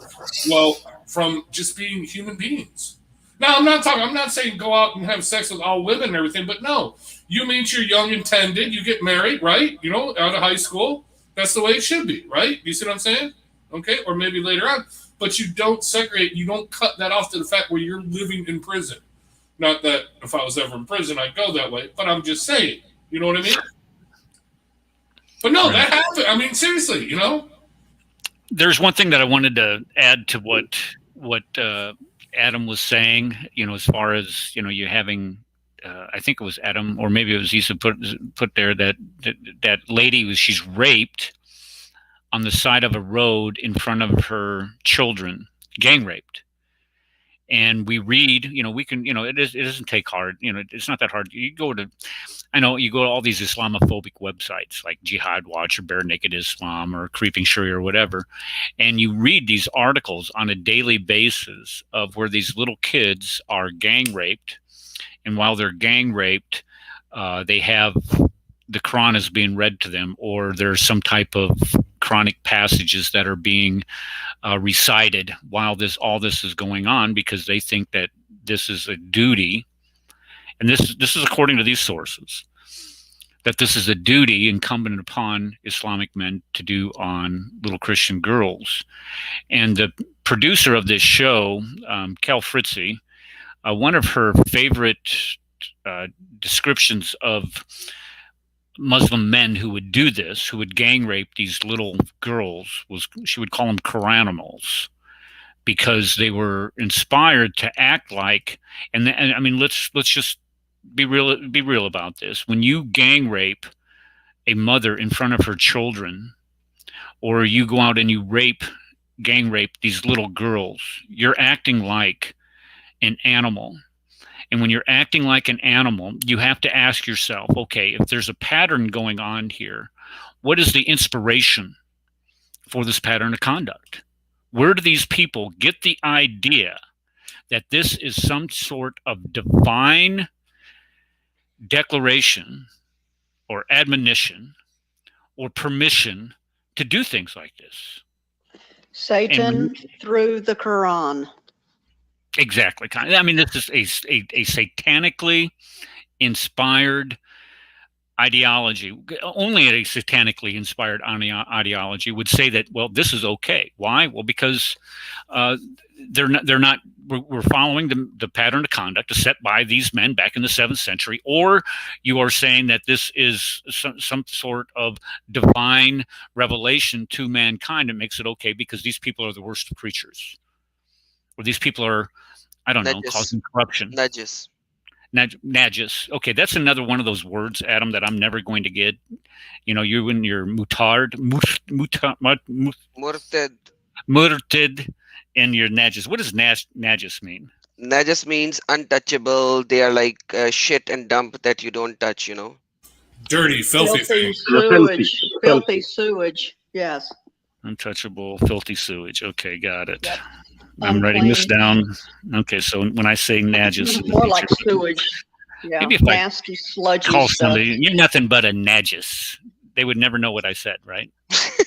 well, from just being human beings. Now, I'm not saying go out and have sex with all women and everything, but no, you meet your young intended, you get married, right? You know, out of high school, that's the way it should be, right? You see what I'm saying? Okay, or maybe later on, but you don't segregate, you don't cut that off to the fact where you're living in prison. Not that if I was ever in prison, I'd go that way, but I'm just saying, you know what I mean? But no, that happened. I mean, seriously, you know. There's one thing that I wanted to add to what Adam was saying. You know, as far as, you know, you having, I think it was Adam, or maybe it was Isa put there that lady she's raped on the side of a road in front of her children, gang raped. And we read, you know, we can, you know, it doesn't take hard, you know, it's not that hard. You go to all these Islamophobic websites like Jihad Watch or Bare Naked Islam or Creeping Sharia or whatever, and you read these articles on a daily basis of where these little kids are gang raped, and while they're gang raped, they have the Quran is being read to them, or there's some type of Quranic passages that are being recited while all this is going on, because they think that this is a duty, and this is according to these sources, that this is a duty incumbent upon Islamic men to do on little Christian girls. And the producer of this show, Cal Fritzy, one of her favorite descriptions of Muslim men who would do this, who would gang rape these little girls, was she would call them Quranimals, because they were inspired to act like, and I mean, let's just be real about this. When you gang rape a mother in front of her children, or you go out and you gang rape these little girls, you're acting like an animal. And when you're acting like an animal, you have to ask yourself, okay, if there's a pattern going on here, what is the inspiration for this pattern of conduct? Where do these people get the idea that this is some sort of divine declaration or admonition or permission to do things like this? Satan through the Quran. Exactly. I mean, this is a satanically inspired ideology. Only a satanically inspired ideology would say that, well, this is okay. Why? Well, because they're not. We're following the pattern of conduct set by these men back in the 7th century. Or you are saying that this is some sort of divine revelation to mankind that makes it okay because these people are the worst of creatures, or these people are, I don't know, causing corruption. Najis. Najis. Okay, that's another one of those words, Adam, that I'm never going to get. You know, you and your murtad, and your najis. What does najis mean? Najis means untouchable. They are like shit and dump that you don't touch, you know. Dirty, filthy sewage. Filthy sewage. Yes. Untouchable, filthy sewage. Okay, got it. Yep. I'm writing this down. Okay, so when I say najis, more like sewage. Yeah, maybe if nasty, sludgy call stuff. Somebody, you're nothing but a najis, they would never know what I said, right?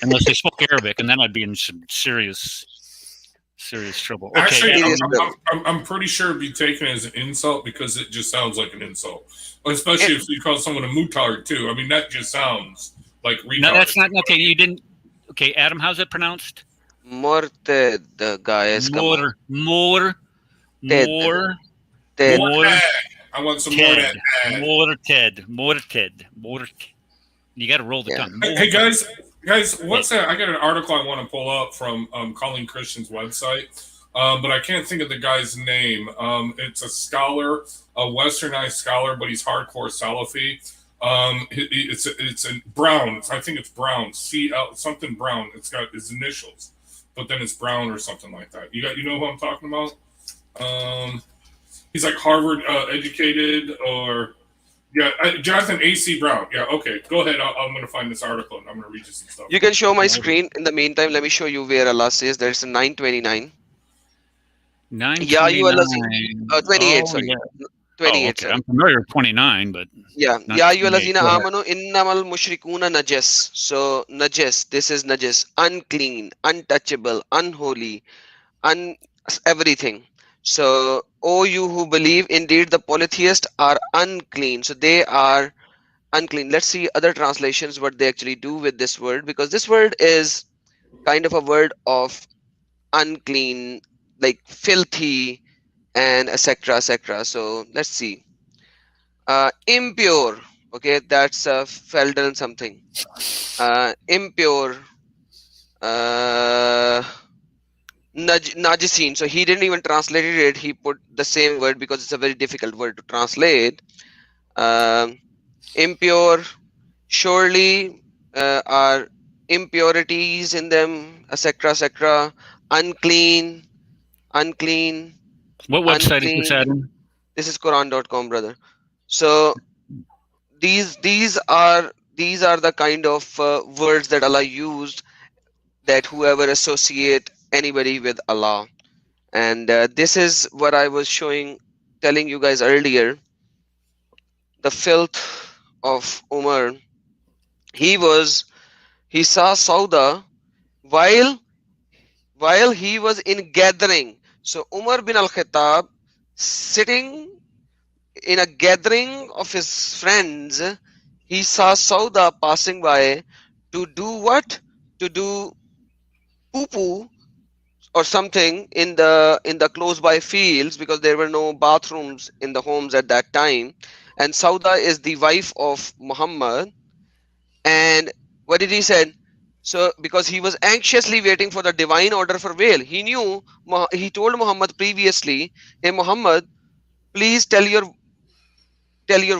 Unless they spoke Arabic, and then I'd be in some serious trouble. Okay, actually, I'm pretty sure it'd be taken as an insult because it just sounds like an insult. Especially if you call someone a mutard too. I mean, that just sounds like retard. No, that's not okay. You didn't. Okay, Adam, how's it pronounced? Morted, guys. More. I want some more Ted. You got to roll the tongue. Hey guys, what's that? I got an article I want to pull up from Calling Christian's website, but I can't think of the guy's name. It's a scholar, a westernized scholar, but he's hardcore Salafi. It's a Brown. I think it's Brown. CL something Brown. It's got his initials, but then it's Brown or something like that. You know who I'm talking about? He's like Harvard educated, or Jonathan A.C. Brown. Yeah, okay. Go ahead. I'm going to find this article and I'm going to read you some stuff. You can show my screen. In the meantime, let me show you where Allah says there's a 929. 929. 28. Sorry. Yeah. 28. Okay. I'm familiar with 29, but yeah. Ya ayyuhallazina amanu innamal mushrikuna najas. So najas. This is najas. Unclean, untouchable, unholy, everything. So, O you who believe, indeed the polytheists are unclean. So they are unclean. Let's see other translations, what they actually do with this word, because this word is kind of a word of unclean, like filthy and etc. So let's see. Impure. Okay, that's Felden something. Impure. Najisin. So he didn't even translate it. He put the same word because it's a very difficult word to translate. Impure. Surely are impurities in them, etc. Unclean. What website is this, Adam? This is Quran.com, brother. So these are the kind of words that Allah used, that whoever associate anybody with Allah. And this is what I was telling you guys earlier. The filth of Umar. He saw Sauda while he was in gathering. So Umar bin al-Khattab sitting in a gathering of his friends, he saw Sauda passing by to do what? To do poo-poo or something in the close by fields, because there were no bathrooms in the homes at that time. And Sauda is the wife of Muhammad. And what did he say? So because he was anxiously waiting for the divine order for veil, he told Muhammad previously, hey Muhammad, please tell your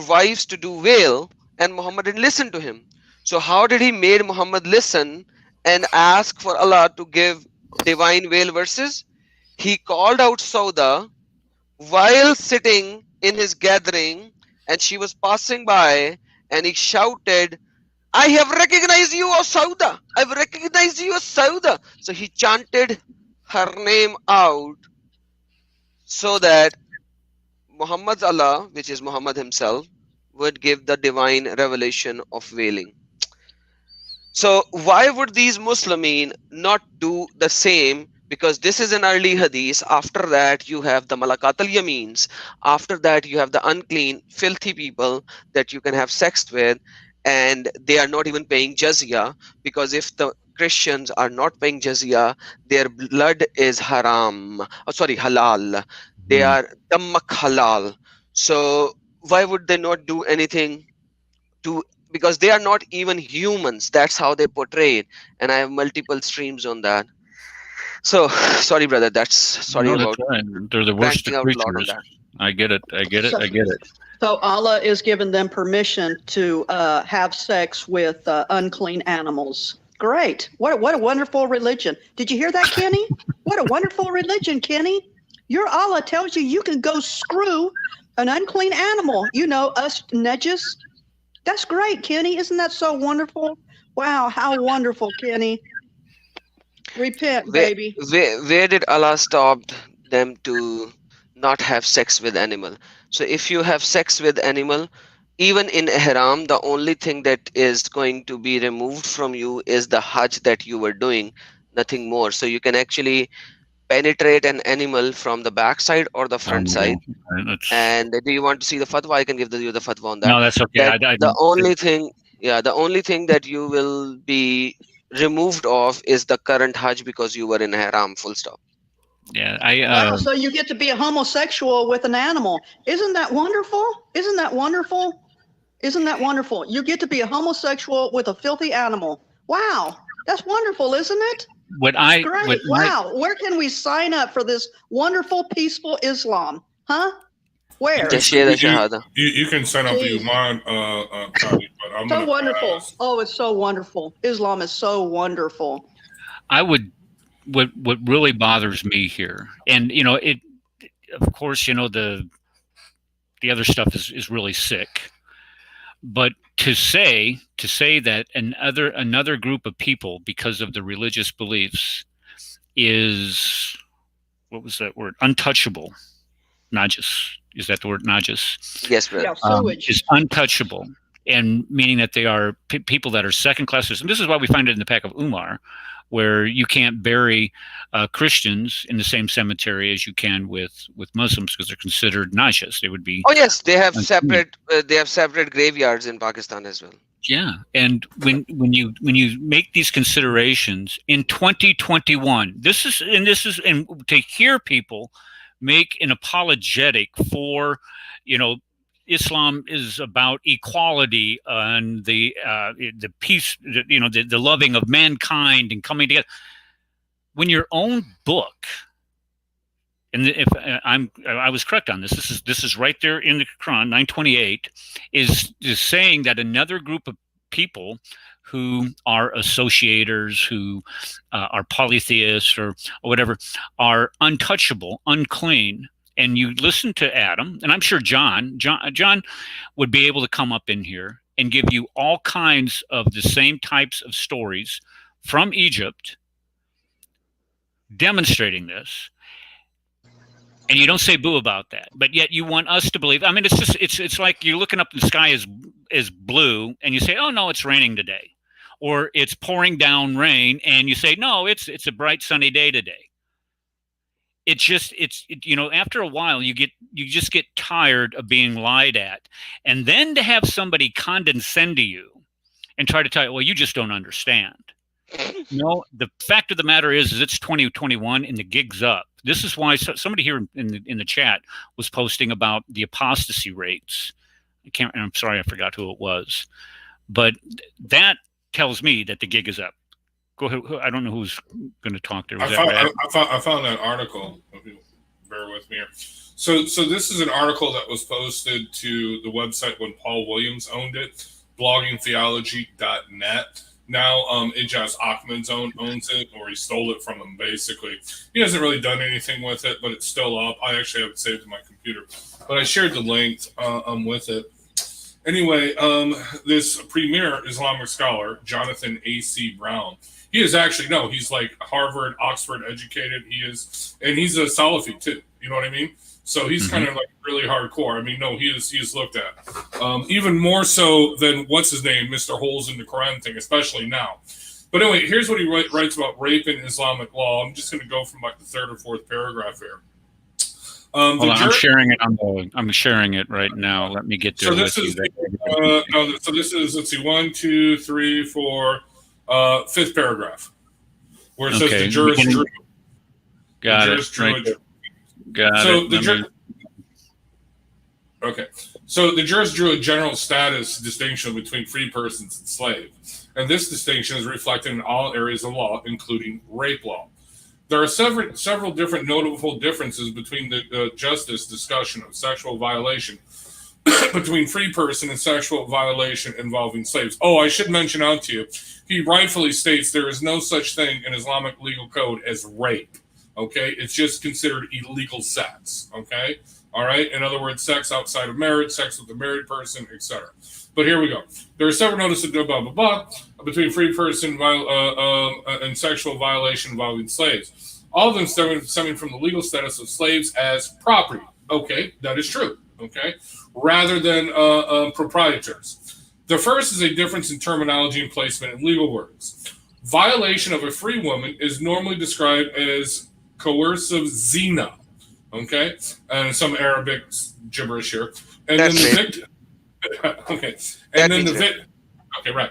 wives to do veil, and Muhammad didn't listen to him. So how did he make Muhammad listen and ask for Allah to give divine veil verses? He called out Sauda while sitting in his gathering, and she was passing by, and he shouted, I have recognized you, O Sauda. I've recognized you, O Sauda. So he chanted her name out so that Muhammad's Allah, which is Muhammad himself, would give the divine revelation of veiling. So why would these Muslimin not do the same? Because this is an early hadith. After that, you have the malakat al-yamins. After that, you have the unclean, filthy people that you can have sex with, and they are not even paying jizya, because if the Christians are not paying jizya, their blood is halal. They are dammak halal. So why would they not do anything because they are not even humans. That's how they portray it. And I have multiple streams on that. So sorry, brother. They're the worst of creatures. I get it. So Allah is giving them permission to have sex with unclean animals. Great. What a wonderful religion. Did you hear that, Kenny? What a wonderful religion, Kenny. Your Allah tells you can go screw an unclean animal. You know, us najis. That's great, Kenny. Isn't that so wonderful? Wow, how wonderful, Kenny. Repent, baby. Where did Allah stop them to not have sex with animal? So if you have sex with animal, even in ihram, the only thing that is going to be removed from you is the hajj that you were doing, nothing more. So you can actually penetrate an animal from the back side or the front side. And do you want to see the fatwa? I can give you the fatwa on that. No, that's okay. The only thing that you will be removed of is the current hajj because you were in ihram, full stop. Yeah, wow, so you get to be a homosexual with an animal. Isn't that wonderful? Isn't that wonderful? Isn't that wonderful? You get to be a homosexual with a filthy animal. Wow, that's wonderful, isn't it? Great. Wow. Where can we sign up for this wonderful, peaceful Islam? Huh? Where? You can sign up if you want, Connie, but I'm so wonderful. Oh, it's so wonderful. Islam is so wonderful. What really bothers me here, and you know, it, of course, you know, the other stuff is really sick, but to say that another group of people, because of the religious beliefs, is, what was that word? Untouchable. Najis. Is that the word, najis? Yes, brother. Is untouchable, and meaning that they are people that are second class. And this is why we find it in the Pack of Umar, where you can't bury Christians in the same cemetery as you can with Muslims because they're considered najis. They would be. Oh yes, they have separate graveyards in Pakistan as well. Yeah, and when you make these considerations in 2021, this is to hear people make an apologetic for, you know, Islam is about equality and the peace, you know, the loving of mankind and coming together. When your own book, and if I was correct on this, this is right there in the Quran, 928, is saying that another group of people who are associators, who are polytheists or whatever, are untouchable, unclean. And you listen to Adam, and I'm sure John would be able to come up in here and give you all kinds of the same types of stories from Egypt demonstrating this. And you don't say boo about that, but yet you want us to believe. I mean, it's like you're looking up and the sky is blue, and you say, oh no, it's raining today. Or it's pouring down rain, and you say, no, it's a bright sunny day today. You know, after a while you just get tired of being lied at, and then to have somebody condescend to you and try to tell you, well, you just don't understand. No, the fact of the matter is it's 2021 and the gig's up. This is why somebody here in the chat was posting about the apostasy rates. I'm sorry, I forgot who it was, but that tells me that the gig is up. Go ahead. I don't know who's going to talk there. I found that article. If you bear with me here. So this is an article that was posted to the website when Paul Williams owned it, bloggingtheology.net. Now Ijaz Ahmed owns it, or he stole it from him, basically. He hasn't really done anything with it, but it's still up. I actually have it saved in my computer. But I shared the link with it. Anyway, this premier Islamic scholar, Jonathan A.C. Brown, he is actually, no, he's like Harvard, Oxford educated. He's a Salafi too. You know what I mean? So he's kind of like really hardcore. I mean, no, he is looked at. Even more so than, what's his name, Mr. Holes in the Quran thing, especially now. But anyway, here's what he writes about rape in Islamic law. I'm just going to go from like the third or fourth paragraph here. Hold on, I'm sharing it I'm sharing it right now. Let me get to so this is so this is, let's see, 1, 2, 3, 4, fifth paragraph, where it says the jurors drew. Got it. Right. Got it. Okay. So the jurors drew a general status distinction between free persons and slaves, and this distinction is reflected in all areas of law, including rape law. There are several different notable differences between the justice discussion of sexual violation between free person and sexual violation involving slaves. Oh, I should mention out to you, he rightfully states there is no such thing in Islamic legal code as rape. Okay, it's just considered illegal sex. Okay, all right. In other words, sex outside of marriage, sex with a married person, etc. But here we go. There are several notices between free person and sexual violation involving slaves. All of them stemming from the legal status of slaves as property. Okay, that is true. Okay, rather than proprietors. The first is a difference in terminology and placement in legal words. Violation of a free woman is normally described as coercive zina, okay, and some Arabic gibberish here, and then the victim. Okay, and then the victim. Okay, right,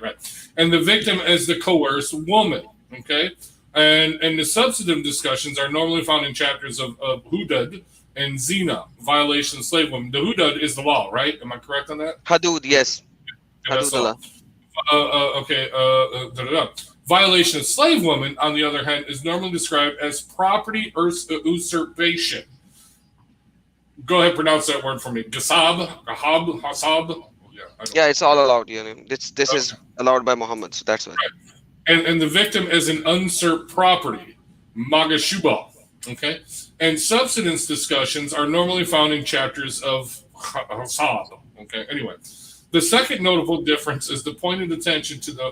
and the victim as the coerced woman. Okay, and the substantive discussions are normally found in chapters of hudud and zina, violation of slave women. The hudud is the law, right? Am I correct on that? Hudud, yes. Hudud. Violation of slave woman, on the other hand, is normally described as property usurpation. Go ahead, pronounce that word for me. Gasab, Gahab, Hasab. Yeah, it's all allowed. This is allowed by Muhammad, so that's why. Right. And the victim is an usurped property, Magashuba. Okay, and subsistence discussions are normally found in chapters of Hasab. Okay, anyway. The second notable difference is the pointed attention to the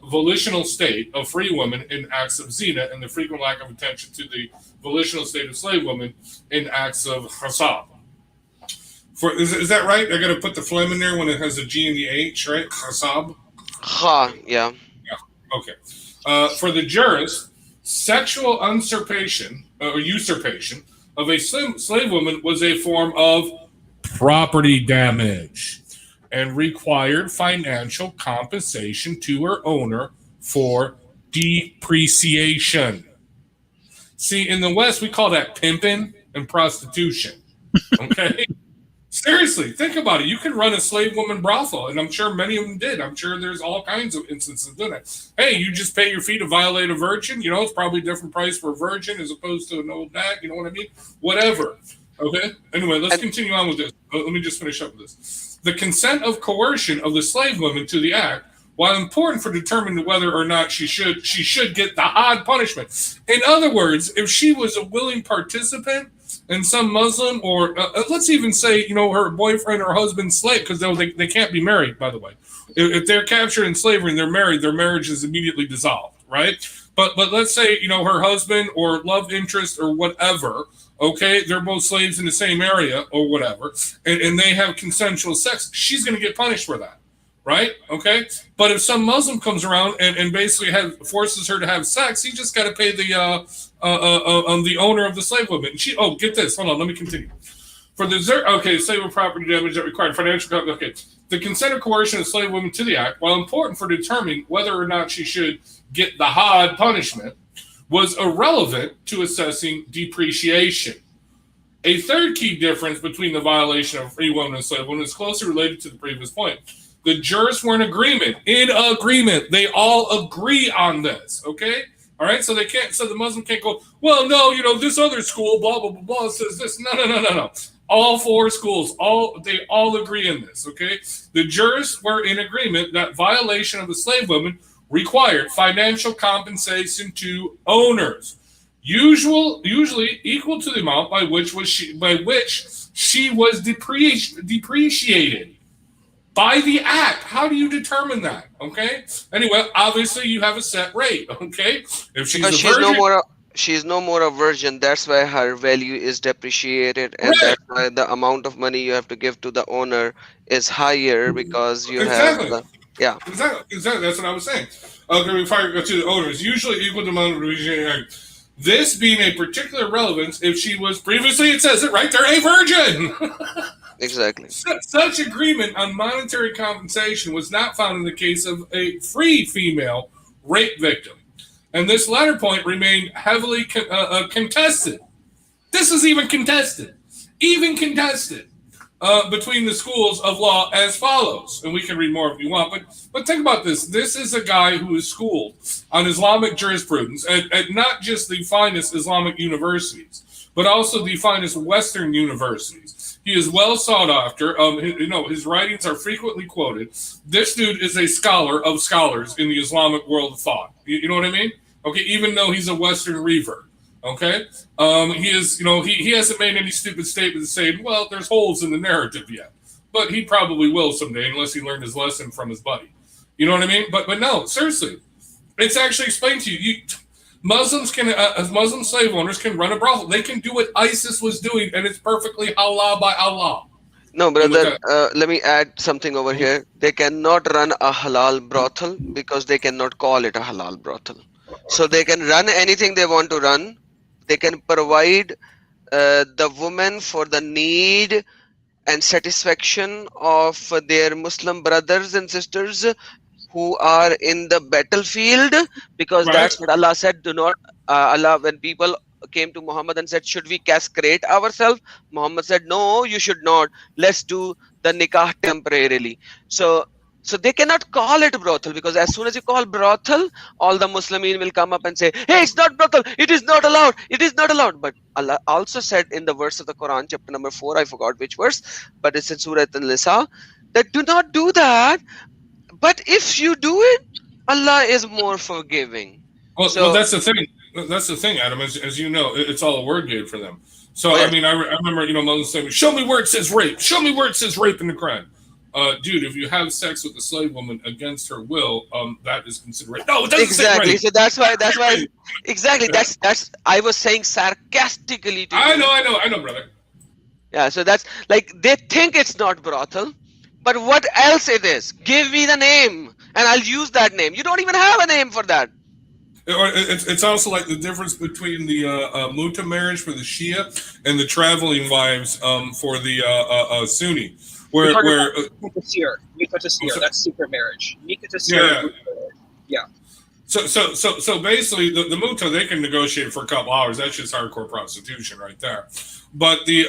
volitional state of free women in acts of zina and the frequent lack of attention to the volitional state of slave women in acts of hasab. Is that right? I got to put the phlegm in there when it has a G and the H, right? Hasab? Ha, yeah. Okay. For the jurist, sexual usurpation of a slave woman was a form of property damage and required financial compensation to her owner for depreciation. See, in the West, we call that pimping and prostitution. Okay? Seriously, think about it. You can run a slave woman brothel, and I'm sure many of them did. I'm sure there's all kinds of instances of doing that. Hey, you just pay your fee to violate a virgin. It's probably a different price for a virgin as opposed to an old nag. You know what I mean? Whatever. Okay. Anyway, let's continue on with this. Let me just finish up with this. The consent of coercion of the slave woman to the act, while important for determining whether or not she should get the hard punishment. In other words, if she was a willing participant in some Muslim, or let's even say, her boyfriend or husband slave, because they can't be married, by the way. If they're captured in slavery and they're married, their marriage is immediately dissolved, right? But let's say, her husband or love interest or whatever. Okay, they're both slaves in the same area or whatever, and they have consensual sex. She's going to get punished for that, right? Okay, but if some Muslim comes around and basically forces her to have sex, he just got to pay the owner of the slave woman. Get this. Hold on, let me continue. For the slave property damage that required financial. Okay, the consent or coercion of slave women to the act, while important for determining whether or not she should get the hard punishment, was irrelevant to assessing depreciation. A third key difference between the violation of free woman and slave woman is closely related to the previous point. The jurists were in agreement. They all agree on this. Okay? All right? So the Muslim can't go, well, no, this other school, blah, blah, blah, blah, says this. No. All four schools, they all agree in this. Okay? The jurists were in agreement that violation of the slave woman required financial compensation to owners, usually equal to the amount by which she was depreciated by the act. How do you determine that? Okay. Anyway, obviously you have a set rate. Okay. If she's a virgin, she's no more a virgin. That's why her value is depreciated, and that's why the amount of money you have to give to the owner is higher because you have. Yeah, exactly. That's what I was saying. To the owners, usually equal to amount of depreciation. This being a particular relevance if she was previously, it says it right there, a virgin. Exactly. Such agreement on monetary compensation was not found in the case of a free female rape victim, and this latter point remained heavily contested. This is even contested. between the schools of law as follows. And we can read more if you want. But think about this. This is a guy who is schooled on Islamic jurisprudence at not just the finest Islamic universities, but also the finest Western universities. He is well sought after. His writings are frequently quoted. This dude is a scholar of scholars in the Islamic world of thought. You know what I mean? Okay, even though he's a Western revert. Okay, he is. He hasn't made any stupid statements saying, "Well, there's holes in the narrative yet," but he probably will someday, unless he learned his lesson from his buddy. You know what I mean? But no, seriously, it's actually explained to you. Muslim slave owners can run a brothel. They can do what ISIS was doing, and it's perfectly halal by Allah. No, brother, let me add something over here. They cannot run a halal brothel because they cannot call it a halal brothel. So they can run anything they want to run. They can provide the woman for the need and satisfaction of their Muslim brothers and sisters who are in the battlefield, because that's what Allah said. Do not when people came to Muhammad and said, should we castrate ourselves? Muhammad said, no, you should not. Let's do the nikah temporarily. So they cannot call it brothel, because as soon as you call brothel, all the Muslimin will come up and say, hey, it's not brothel, it is not allowed, it is not allowed. But Allah also said in the verse of the Quran, chapter number 4, I forgot which verse, but it's in Surah An-Nisa, that do not do that. But if you do it, Allah is more forgiving. Well, that's the thing. That's the thing, Adam. As you know, it's all a word game for them. So, I mean, I remember, Muslims saying, show me where it says rape. Show me where it says rape in the Quran. Dude, if you have sex with a slave woman against her will, that is considered rape. No, it doesn't say rape. So that's why. Exactly. That's. I was saying sarcastically to you. I know, brother. Yeah. So that's like they think it's not brothel, but what else it is? Give me the name, and I'll use that name. You don't even have a name for that. It's also like the difference between the muta marriage for the Shia and the traveling wives for the Sunni. Where Mikatasir, that's secret marriage. Mikatasir, yeah. So basically, the muta, they can negotiate for a couple hours. That's just hardcore prostitution right there. But the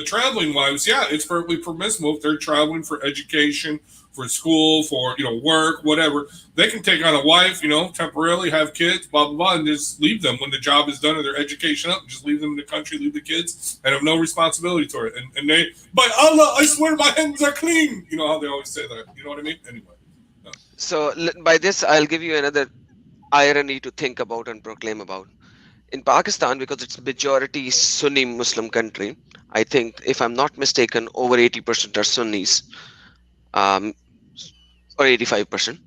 traveling wives, yeah, it's perfectly permissible if they're traveling for education, for school, for work, whatever. They can take on a wife, temporarily, have kids, blah blah blah, and just leave them when the job is done or their education up. Just leave them in the country, leave the kids, and have no responsibility to it. And they, by Allah, I swear my hands are clean. You know how they always say that. You know what I mean? Anyway. No. So by this, I'll give you another irony to think about and proclaim about. In Pakistan, because it's majority Sunni Muslim country, I think, if I'm not mistaken, over 80% are Sunnis. Or 85%.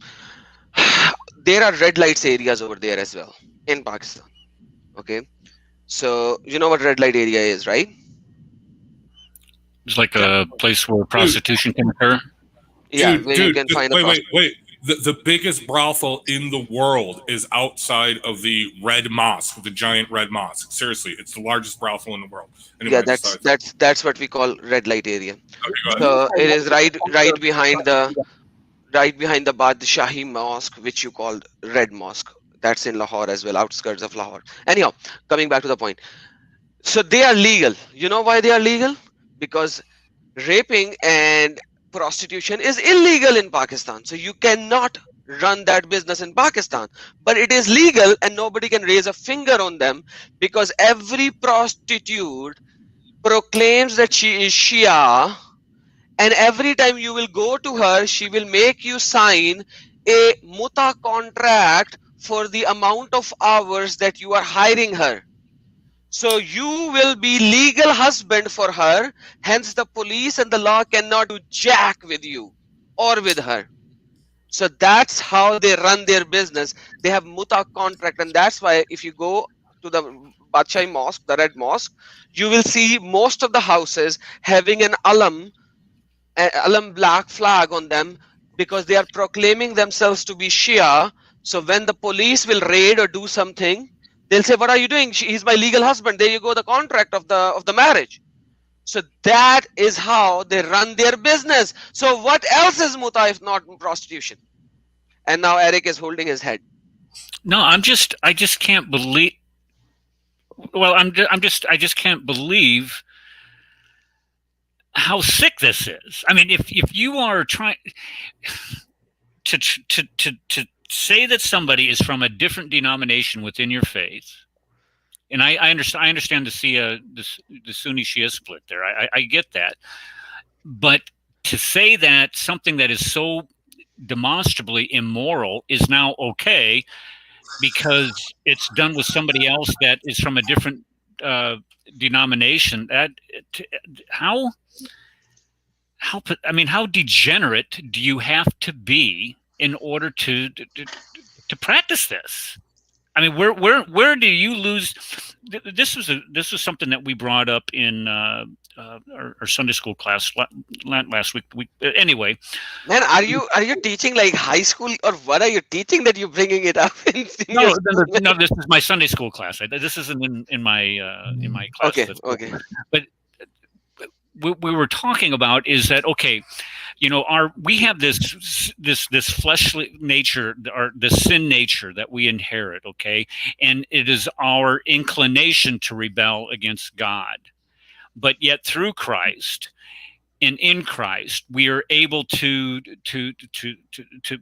There are red lights areas over there as well in Pakistan. Okay, so you know what red light area is, right? It's like a place where prostitution can occur. Yeah, where you can find wait. The biggest brothel in the world is outside of the Red Mosque, the giant Red Mosque. Seriously, it's the largest brothel in the world. Anyway, yeah, that's what we call red light area. Okay, so it is right behind the Badshahi Mosque, which you call Red Mosque. That's in Lahore as well, outskirts of Lahore. Anyhow, coming back to the point. So they are legal. You know why they are legal? Because raping and prostitution is illegal in Pakistan. So you cannot run that business in Pakistan. But it is legal and nobody can raise a finger on them, because every prostitute proclaims that she is Shia, and every time you will go to her, she will make you sign a muta contract for the amount of hours that you are hiring her. So you will be legal husband for her. Hence the police and the law cannot do jack with you or with her. So that's how they run their business. They have muta contract, and that's why if you go to the Badshahi Mosque, the Red Mosque, you will see most of the houses having an alam black flag on them, because they are proclaiming themselves to be Shia. So when the police will raid or do something, they'll say, what are you doing? He's my legal husband. There you go, the contract of the marriage. So that is how they run their business. So what else is muta if not prostitution? And now Eric is holding his head. No, I just can't believe. Well, I just can't believe how sick this is. I mean, if you are trying to say that somebody is from a different denomination within your faith, and I understand the Sunni Shia split there. I get that, but to say that something that is so demonstrably immoral is now okay because it's done with somebody else that is from a different denomination, how degenerate do you have to be in order to practice this? I mean, where do you lose? This was something that we brought up in our Sunday school class last week. Anyway, man, are you teaching like high school, or what are you teaching that you're bringing it up in no, this is my Sunday school class. This isn't in my class. Okay. But we were talking about is that, okay, we have this fleshly nature, or the sin nature that we inherit, okay, and it is our inclination to rebel against God, but yet through Christ and in Christ we are able to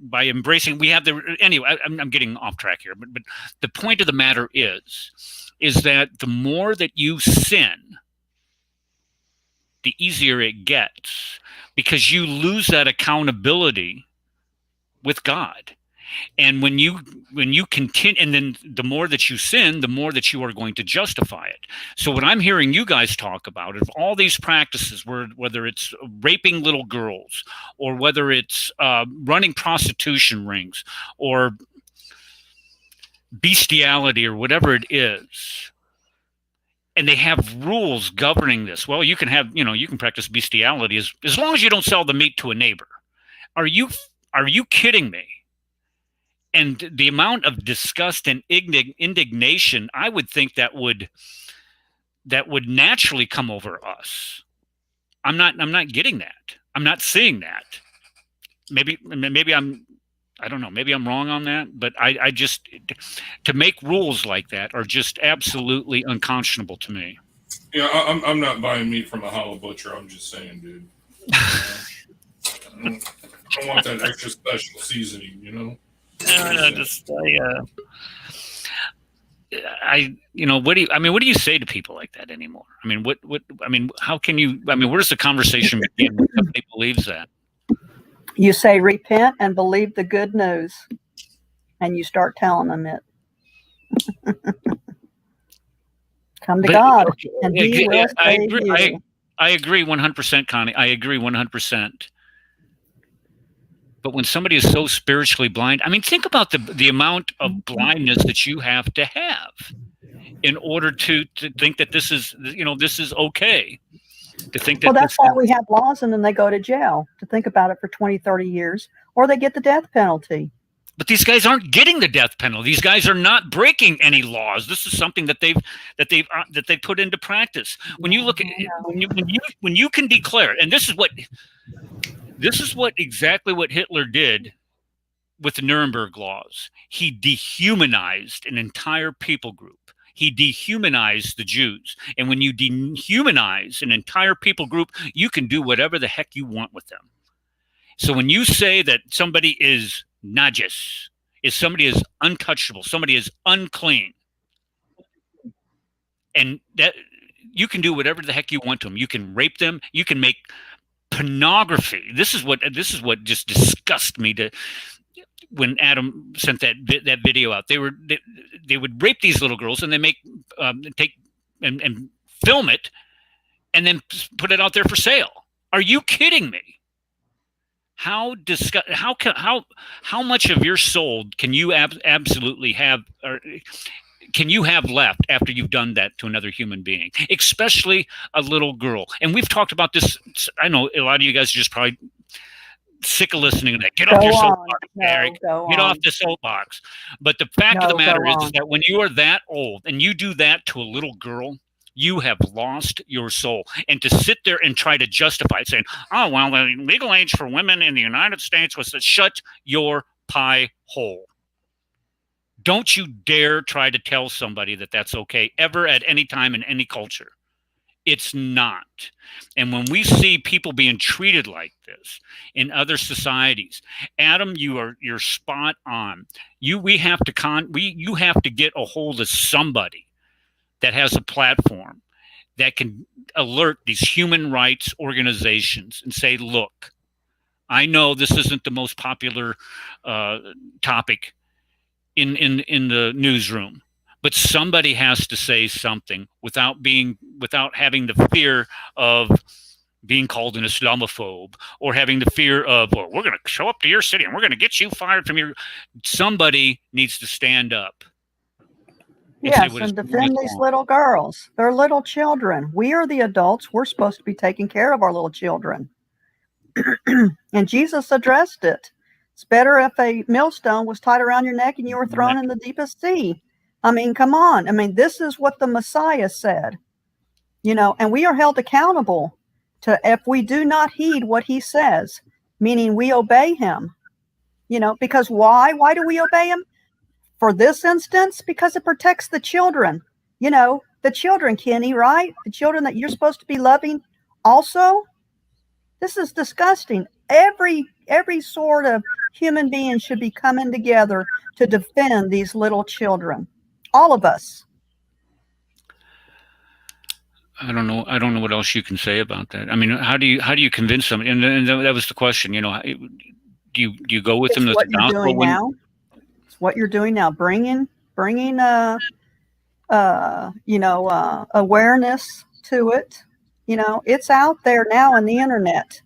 by embracing. We have anyway. I'm getting off track here, but the point of the matter is that the more that you sin, the easier it gets, because you lose that accountability with God. And when you continue, and then the more that you sin, the more that you are going to justify it. So what I'm hearing you guys talk about is all these practices, whether it's raping little girls, or whether it's running prostitution rings, or bestiality, or whatever it is, and they have rules governing this. Well, you can practice bestiality as long as you don't sell the meat to a neighbor. Are you kidding me? And the amount of disgust and indignation, I would think that would naturally come over us. I'm not getting that. I'm not seeing that. Maybe I don't know. Maybe I'm wrong on that, but I just, to make rules like that are just absolutely unconscionable to me. Yeah, I'm not buying meat from a halal butcher. I'm just saying, dude. I don't want that extra special seasoning, what do you say to people like that anymore? I mean, how can you? I mean, where does the conversation begin when somebody believes that? You say repent and believe the good news, and you start telling them it. Come to God, and He will save you. I agree 100%, Connie. I agree 100%. But when somebody is so spiritually blind, I mean, think about the amount of blindness that you have to have in order to think that this is okay. To think that that's why we have laws, and then they go to jail to think about it for 20, 30 years, or they get the death penalty. But these guys aren't getting the death penalty. These guys are not breaking any laws. This is something that they've put into practice. When you look at when you can declare, and this is exactly what Hitler did with the Nuremberg laws. He dehumanized an entire people group. He dehumanized the Jews. And when you dehumanize an entire people group, you can do whatever the heck you want with them. So when you say that somebody is najis, somebody is untouchable, somebody is unclean, and that you can do whatever the heck you want to them. You can rape them. You can make pornography. This is what just disgusts me when Adam sent that video out. They would rape these little girls, and they take and film it, and then put it out there for sale. Are you kidding me? How much of your soul can you absolutely have, or can you have left after you've done that to another human being, especially a little girl? And we've talked about this. I know a lot of you guys are just probably sick of listening to that. Get off your soapbox, Eric. Get off the soapbox. But the fact of the matter is that when you are that old and you do that to a little girl, you have lost your soul. And to sit there and try to justify it, saying, oh, well, the legal age for women in the United States was to shut your pie hole. Don't you dare try to tell somebody that that's okay, ever, at any time, in any culture. It's not. And when we see people being treated like this in other societies, Adam, you're spot on. You have to get a hold of somebody that has a platform that can alert these human rights organizations and say, look, I know this isn't the most popular topic in the newsroom, but somebody has to say something without having the fear of being called an Islamophobe or having the fear of, well, we're going to show up to your city and we're going to get you fired from your. Somebody needs to stand up. Yes, and defend these little girls. They're little children. We are the adults. We're supposed to be taking care of our little children. And Jesus addressed it. It's better if a millstone was tied around your neck and you were thrown in the deepest sea. I mean, come on. I mean, this is what the Messiah said, and we are held accountable to if we do not heed what he says, meaning we obey him, because why? Why do we obey him? For this instance, because it protects the children, the children, Kenny, right? The children that you're supposed to be loving also. This is disgusting. Every sort of human being should be coming together to defend these little children. All of us. I don't know what else you can say about that. I mean, how do you convince them? And that was the question. Do you go with them? It's what you're doing now. It's what you're doing now. Bringing awareness to it. It's out there now on the internet.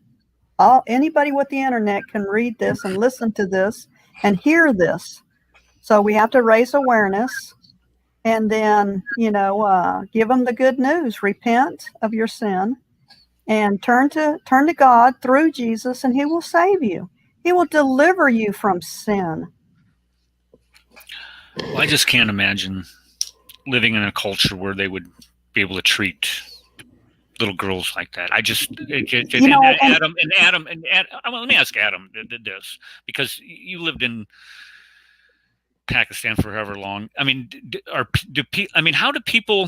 Anybody with the internet can read this and listen to this and hear this. So we have to raise awareness. And then, give them the good news. Repent of your sin and turn to God through Jesus, and he will save you. He will deliver you from sin. Well, I just can't imagine living in a culture where they would be able to treat little girls like that. I just, Adam, well, let me ask Adam this, because you lived in Pakistan for however long. I mean, how do people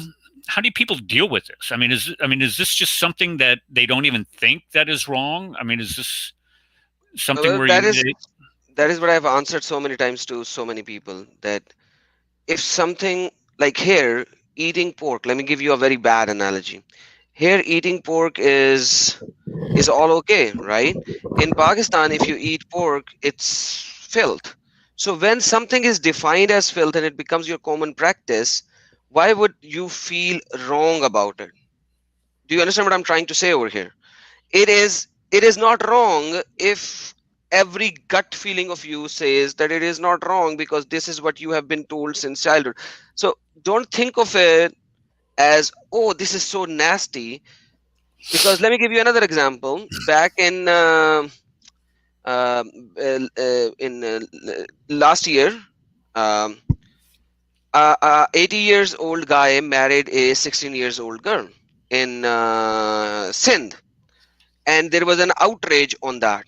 deal with this? I mean, is this just something that they don't even think that is wrong? I mean, is this something where that is what I've answered so many times to so many people, that if something like here, eating pork, let me give you a very bad analogy. Here, eating pork is all okay, right? In Pakistan, if you eat pork, it's filth. So when something is defined as filth and it becomes your common practice, why would you feel wrong about it? Do you understand what I'm trying to say over here? It is not wrong if every gut feeling of you says that it is not wrong because this is what you have been told since childhood. So don't think of it as, oh, this is so nasty. Because let me give you another example. Back in last year, 80 years old guy married a 16 years old girl in Sindh, and there was an outrage on that.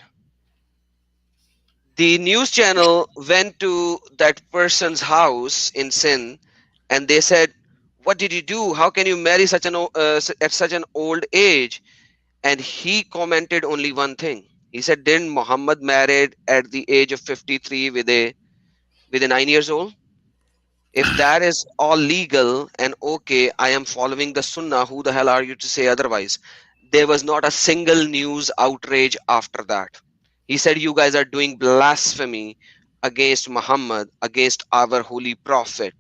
The news channel went to that person's house in Sindh and they said, what did you do? How can you marry such an at such an old age? And he commented only one thing. He said, didn't Muhammad married at the age of 53 with a 9 years old? If that is all legal and okay, I am following the Sunnah. Who the hell are you to say otherwise? There was not a single news outrage after that. He said, you guys are doing blasphemy against Muhammad, against our holy prophet.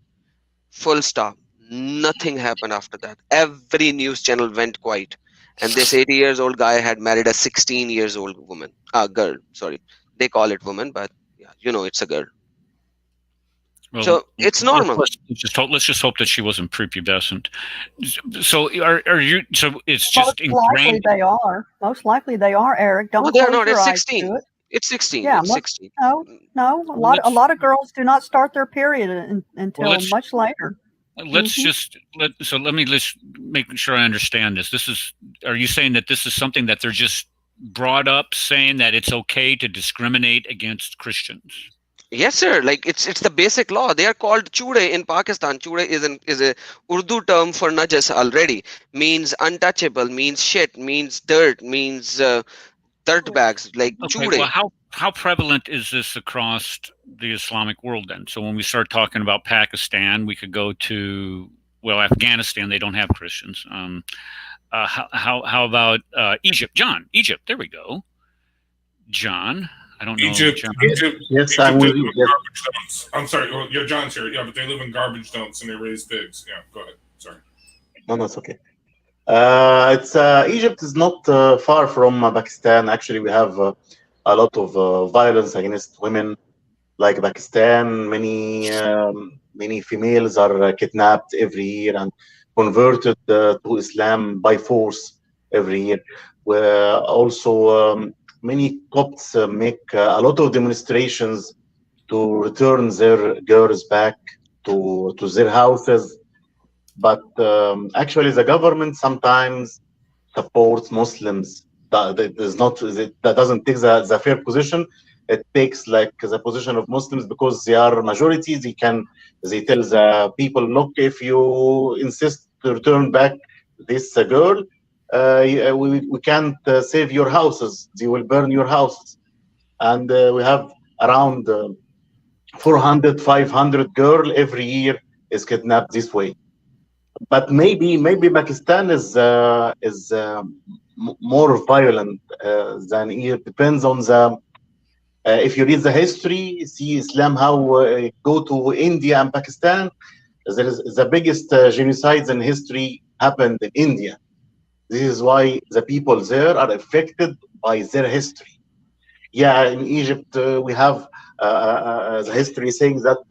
Full stop. Nothing happened after that. Every news channel went quiet. And this 80 years old guy had married a 16 years old woman. Girl, sorry. They call it woman, but yeah, it's a girl. Well, so it's normal. Let's just hope that she wasn't prepubescent. So are you? So it's just ingrained. Most likely they are. Eric, don't. No, they're not. It's 16. It's 16. Yeah, it's 16. No. A lot of girls do not start their period until much later. Let's let me make sure I understand this. Are you saying that this is something that they're just brought up saying that it's okay to discriminate against Christians? Yes, sir. Like it's the basic law. They are called chude in Pakistan. Chude is a Urdu term for najas already. Means untouchable. Means shit. Means dirt. Means dirt bags. Like Okay, well, chude. how prevalent is this across the Islamic world then? So when we start talking about Pakistan, we could go to, well, Afghanistan. They don't have Christians. How about Egypt? John, Egypt. There we go. John, I don't know. Egypt. John. Yes, Egypt, I'm they with live you. in Yes. garbage dumps. I'm sorry. Well, yeah, John's here. Yeah, but they live in garbage dumps and they raise pigs. Yeah, go ahead. Sorry. No, it's okay. It's Egypt is not far from Pakistan. Actually, we have a lot of violence against women, like Pakistan. Many females are kidnapped every year and converted to Islam by force every year. Where also many Copts make a lot of demonstrations to return their girls back to their houses. But actually, the government sometimes supports Muslims. That is not that doesn't take the fair position. It takes like the position of Muslims because they are majority. They tell the people, look, if you insist to return back this girl, we can't save your houses. They will burn your houses. And we have around 400, 500 girl every year is kidnapped this way. But maybe Pakistan is more violent than Egypt. Depends on the if you read the history, see Islam how go to India and Pakistan. There is the biggest genocides in history happened in India. This is why the people there are affected by their history. Yeah, in Egypt we have the history saying that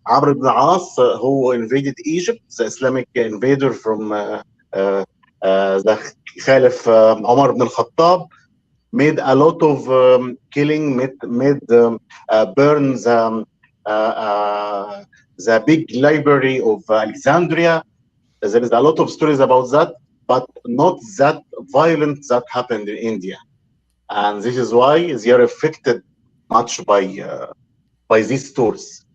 Amr ibn As, who invaded Egypt, the Islamic invader from the Caliph Omar ibn al-Khattab, made a lot of killing, burns the big library of Alexandria. There is a lot of stories about that, but not that violent that happened in India. And this is why they are affected much by these stores.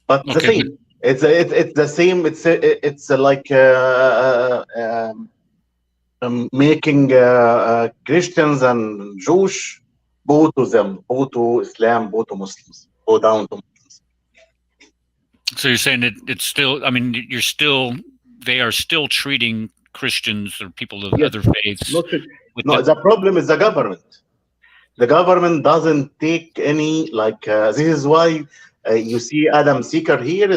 But the same, it's the same. It's like making Christians and Jewish bow to them, bow to Islam, bow to Muslims, bow down to Muslims. So you're saying that it's still, I mean, they are still treating Christians or people of other faiths. No, the problem is the government. The government doesn't take any this is why you see Adam Seeker here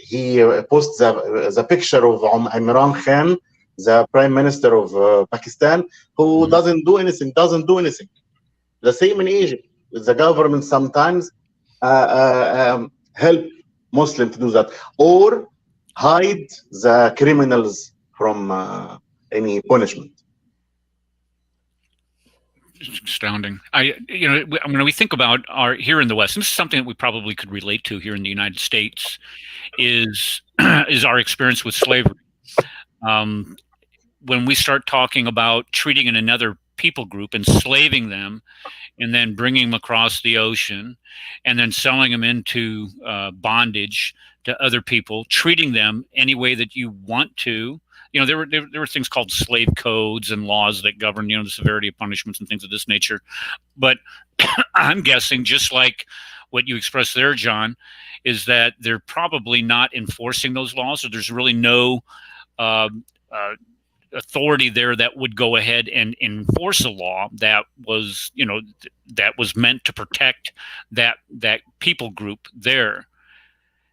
he posts the picture of Imran Khan, the Prime Minister of Pakistan, who doesn't do anything. The same in Egypt. The government sometimes help Muslims to do that or hide the criminals from any punishment. It's astounding. When we think about here in the West, and this is something that we probably could relate to here in the United States, is our experience with slavery. When we start talking about treating another people group, enslaving them, and then bringing them across the ocean, and then selling them into bondage to other people, treating them any way that you want to. There were things called slave codes and laws that govern, the severity of punishments and things of this nature. But I'm guessing, just like what you expressed there, John, is that they're probably not enforcing those laws, or there's really no authority there that would go ahead and enforce a law that was, that was meant to protect that people group there.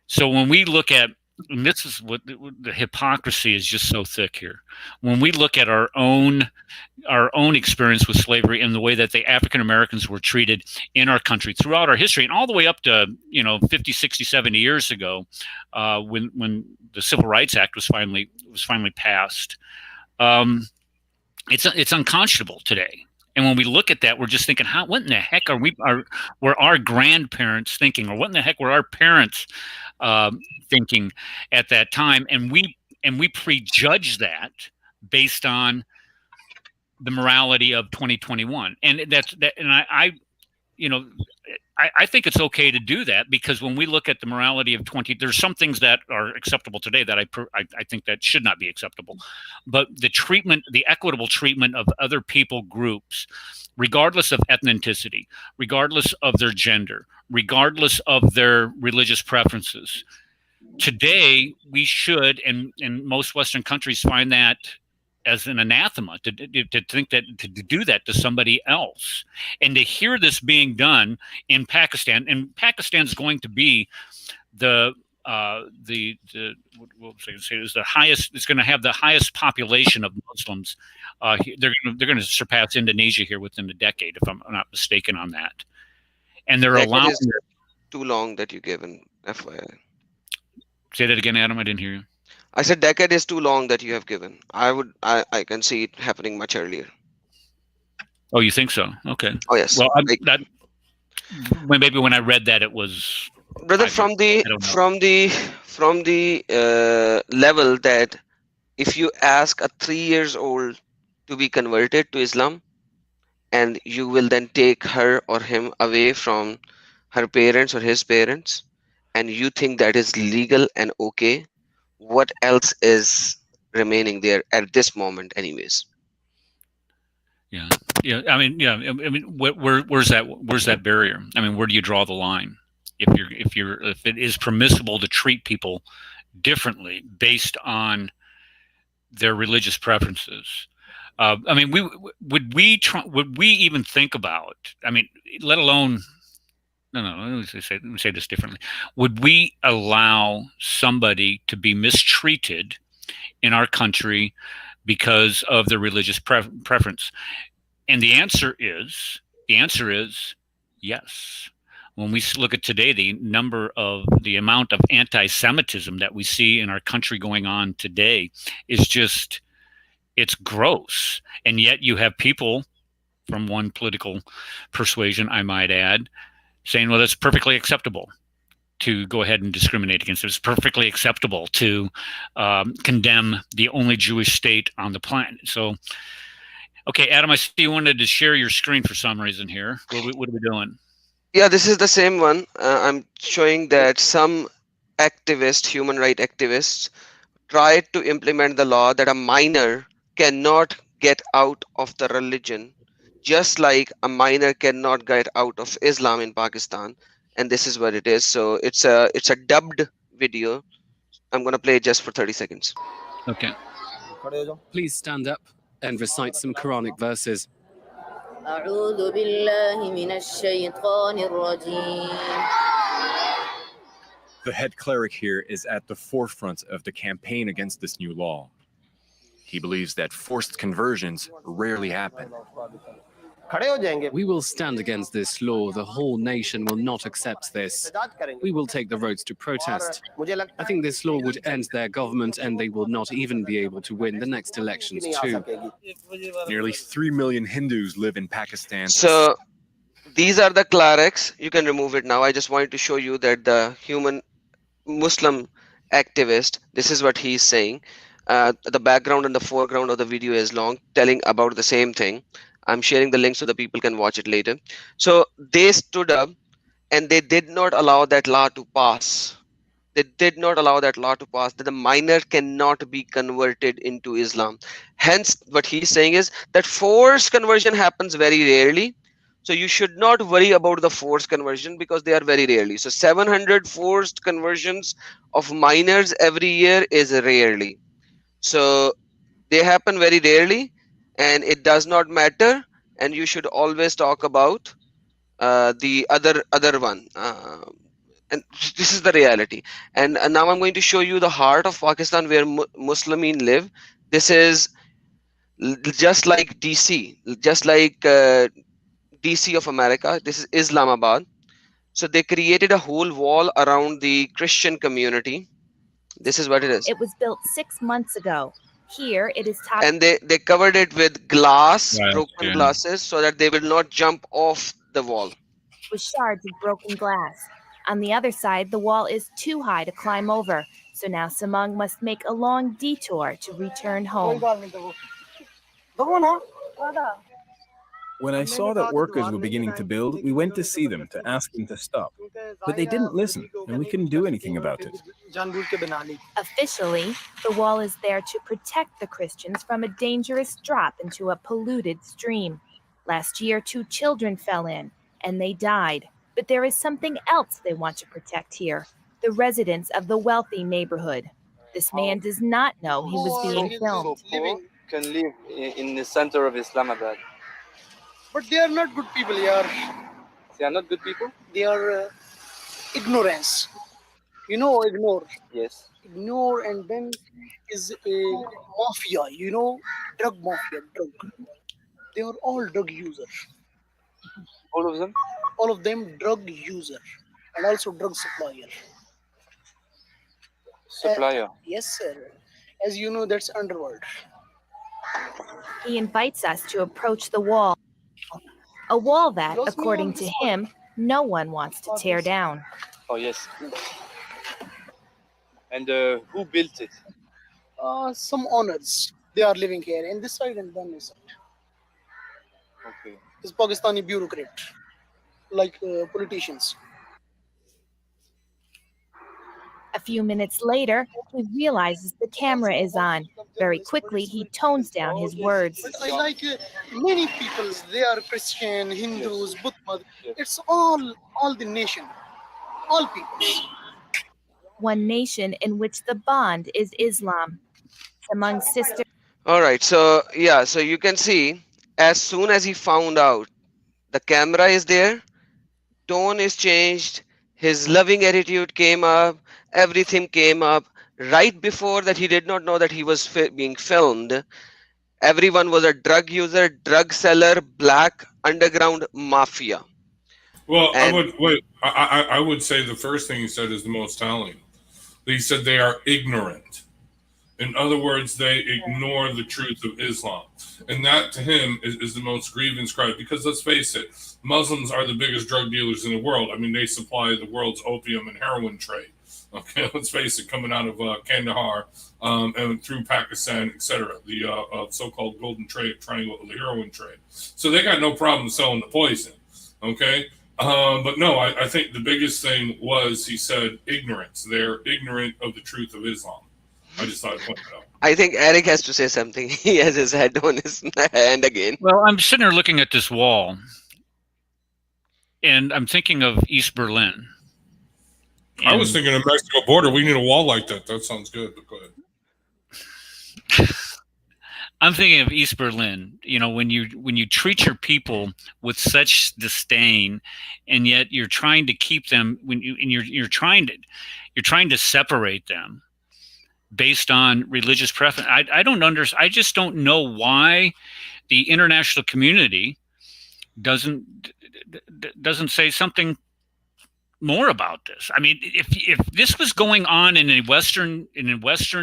So when we look at, and this is what the hypocrisy is just so thick here. When we look at our own experience with slavery and the way that the African Americans were treated in our country throughout our history, and all the way up to 50, 60, 70 years ago, when the Civil Rights Act was finally passed, it's unconscionable today. And when we look at that, we're just thinking, what in the heck were our grandparents thinking, or what in the heck were our parents thinking at that time? And we prejudge that based on the morality of 2021. And that's that. And I think it's okay to do that, because when we look at the morality of there's some things that are acceptable today that I think that should not be acceptable. But the equitable treatment of other people groups, regardless of ethnicity, regardless of their gender, regardless of their religious preferences, today we should, and most Western countries find that as an anathema to think that, to do that to somebody else. And to hear this being done in Pakistan, and Pakistan's going to be what was I going to say, is the highest, it's going to have the highest population of Muslims. They're going to surpass Indonesia here within a decade, if I'm not mistaken on that. And they're allowing too long that you given, FYI. Say that again, Adam. I didn't hear you. I said decade is too long that you have given. I can see it happening much earlier. Oh, you think so? Okay. Oh yes. Well, maybe when I read that, it was, brother, from the level that if you ask a 3 years old to be converted to Islam, and you will then take her or him away from her parents or his parents, and you think that is legal and okay, what else is remaining there at this moment anyways? Yeah. I mean, where's that barrier? I mean, where do you draw the line? If it is permissible to treat people differently based on their religious preferences, I mean, would we even think about? I mean, let alone. No, let me say this differently. Would we allow somebody to be mistreated in our country because of their religious preference? And the answer is yes. When we look at today, the amount of anti-Semitism that we see in our country going on today is just, it's gross. And yet you have people from one political persuasion, I might add, saying, well, that's perfectly acceptable to go ahead and discriminate against it. It's perfectly acceptable to condemn the only Jewish state on the planet. So, okay, Adam, I see you wanted to share your screen for some reason here. What are we doing? Yeah, this is the same one. I'm showing that some activists, human rights activists, tried to implement the law that a minor cannot get out of the religion, just like a minor cannot get out of Islam in Pakistan. And this is what it is. So it's a dubbed video. I'm going to play it just for 30 seconds. Okay. Please stand up and recite some Quranic verses. The head cleric here is at the forefront of the campaign against this new law. He believes that forced conversions rarely happen. We will stand against this law. The whole nation will not accept this. We will take the roads to protest. I think this law would end their government, and they will not even be able to win the next elections too. Nearly 3 million Hindus live in Pakistan. So these are the clerics. You can remove it now. I just wanted to show you that the human Muslim activist, this is what he's saying. The background and the foreground of the video is long, telling about the same thing. I'm sharing the link so that people can watch it later. So they stood up and they did not allow that law to pass. They did not allow that law to pass, that the minor cannot be converted into Islam. Hence, what he's saying is that forced conversion happens very rarely. So you should not worry about the forced conversion because they are very rarely. So 700 forced conversions of minors every year is rarely. So they happen very rarely, and it does not matter. And you should always talk about the other one. And this is the reality. And now I'm going to show you the heart of Pakistan where Muslimin live. This is just like DC, just like DC of America. This is Islamabad. So they created a whole wall around the Christian community. This is what it is. It was built 6 months ago. Here it is top. And they covered it with glass, broken glasses, so that they will not jump off the wall. With shards of broken glass. On the other side, the wall is too high to climb over. So now Samang must make a long detour to return home. When I saw that workers were beginning to build, we went to see them to ask them to stop. But they didn't listen, and we couldn't do anything about it. Officially, the wall is there to protect the Christians from a dangerous drop into a polluted stream. Last year, 2 children fell in, and they died. But there is something else they want to protect here, the residents of the wealthy neighborhood. This man does not know he was being filmed. Can live in the center of Islamabad. But they are not good people here. They are not good people? They are ignorance. You know, ignore. Yes. Ignore, and then is a mafia, you know, drug mafia, drug. They are all drug users. All of them? All of them drug user and also drug supplier. Supplier? Yes, sir. As you know, that's underworld. He invites us to approach the wall. A wall that, according to him, no one wants to tear down. Oh, yes. And who built it? Some owners. They are living here in this side and then this side. Okay. It's Pakistani bureaucrat, like politicians. A few minutes later, he realizes the camera is on. Very quickly, he tones down his words. But I like many people. They are Christian, Hindus, Buddha. It's all the nation, all people. One nation in which the bond is Islam. Among sisters. All right. So yeah. So you can see, as soon as he found out the camera is there, tone is changed. His loving attitude came up. Everything came up. Right before that, he did not know that he was being filmed. Everyone was a drug user, drug seller, black underground mafia. Well, I would say the first thing he said is the most telling. He said they are ignorant. In other words, they ignore the truth of Islam. And that to him is the most grievance cry, because let's face it, Muslims are the biggest drug dealers in the world. I mean, they supply the world's opium and heroin trade. Okay, let's face it, coming out of Kandahar and through Pakistan, etc., the so-called golden triangle of the heroin trade. So they got no problem selling the poison. Okay, but no, I think the biggest thing was, he said, ignorance. They're ignorant of the truth of Islam. I just thought I'd point it out. I think Eric has to say something. He has his head on his hand again. Well, I'm sitting there looking at this wall, and I'm thinking of East Berlin. I was thinking of Mexico border. We need a wall like that. That sounds good, but go ahead. I'm thinking of East Berlin. You know, when you treat your people with such disdain, and yet you're trying to keep them, you're trying to separate them based on religious preference. I don't understand. I just don't know why the international community doesn't say something more about this. I mean, if this was going on in a Western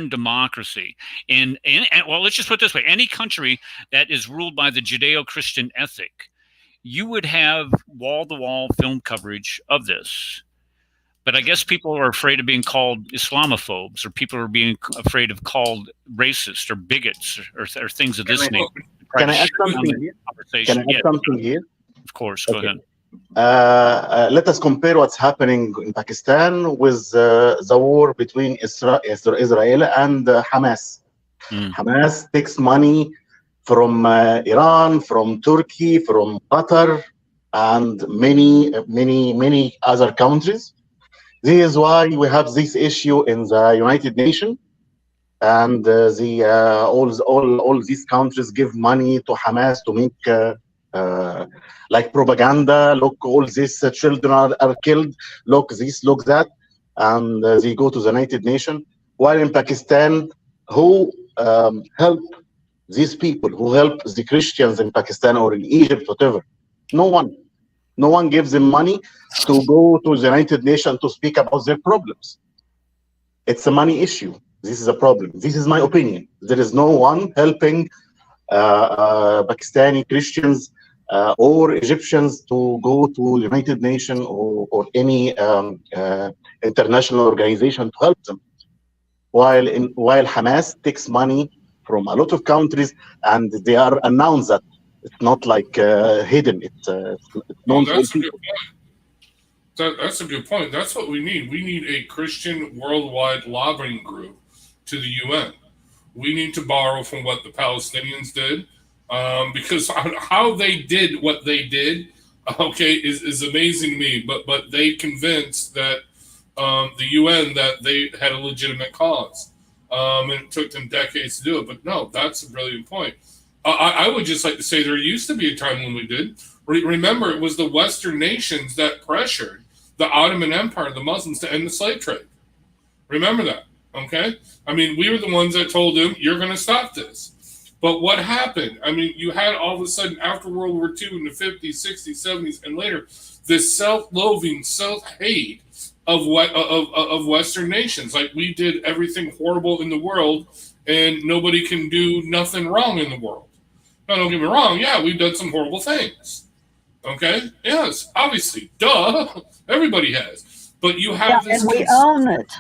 democracy, and well, let's just put it this way: any country that is ruled by the Judeo-Christian ethic, you would have wall-to-wall film coverage of this. But I guess people are afraid of being called Islamophobes, or people are being afraid of called racist or bigots or things of this nature. Can I add something here? Can I add something here? Of course, go ahead. Let us compare what's happening in Pakistan with the war between Israel and Hamas. Hamas takes money from Iran, from Turkey, from Qatar, and many other countries. This is why we have this issue in the United Nations, and all these countries give money to Hamas to make like propaganda. Look, all these children are killed. Look this, look that, and they go to the United Nations. While in Pakistan, who help these people, who help the Christians in Pakistan or in Egypt, whatever? No one. No one gives them money to go to the United Nations to speak about their problems. It's a money issue. This is a problem. This is my opinion. There is no one helping Pakistani Christians or Egyptians to go to the United Nations or any international organization to help them. While Hamas takes money from a lot of countries, and they are announced that It's not like hidden. It's known to all That's a people. good point. That's a good point. That's what we need. We need a Christian worldwide lobbying group to the UN. We need to borrow from what the Palestinians did, because how they did what they did, okay, is amazing to me. But they convinced that the UN that they had a legitimate cause, and it took them decades to do it. But no, that's a brilliant point. I would just like to say there used to be a time when we did. Remember, it was the Western nations that pressured the Ottoman Empire, the Muslims, to end the slave trade. Remember that, okay? I mean, we were the ones that told them, you're going to stop this. But what happened? I mean, you had all of a sudden, after World War II in the 50s, 60s, 70s, and later, this self-loathing, self-hate of Western nations. Like, we did everything horrible in the world, and nobody can do nothing wrong in the world. Now, don't get me wrong. Yeah, we've done some horrible things. Okay? Yes, obviously. Duh. Everybody has. But you have this... And we own it.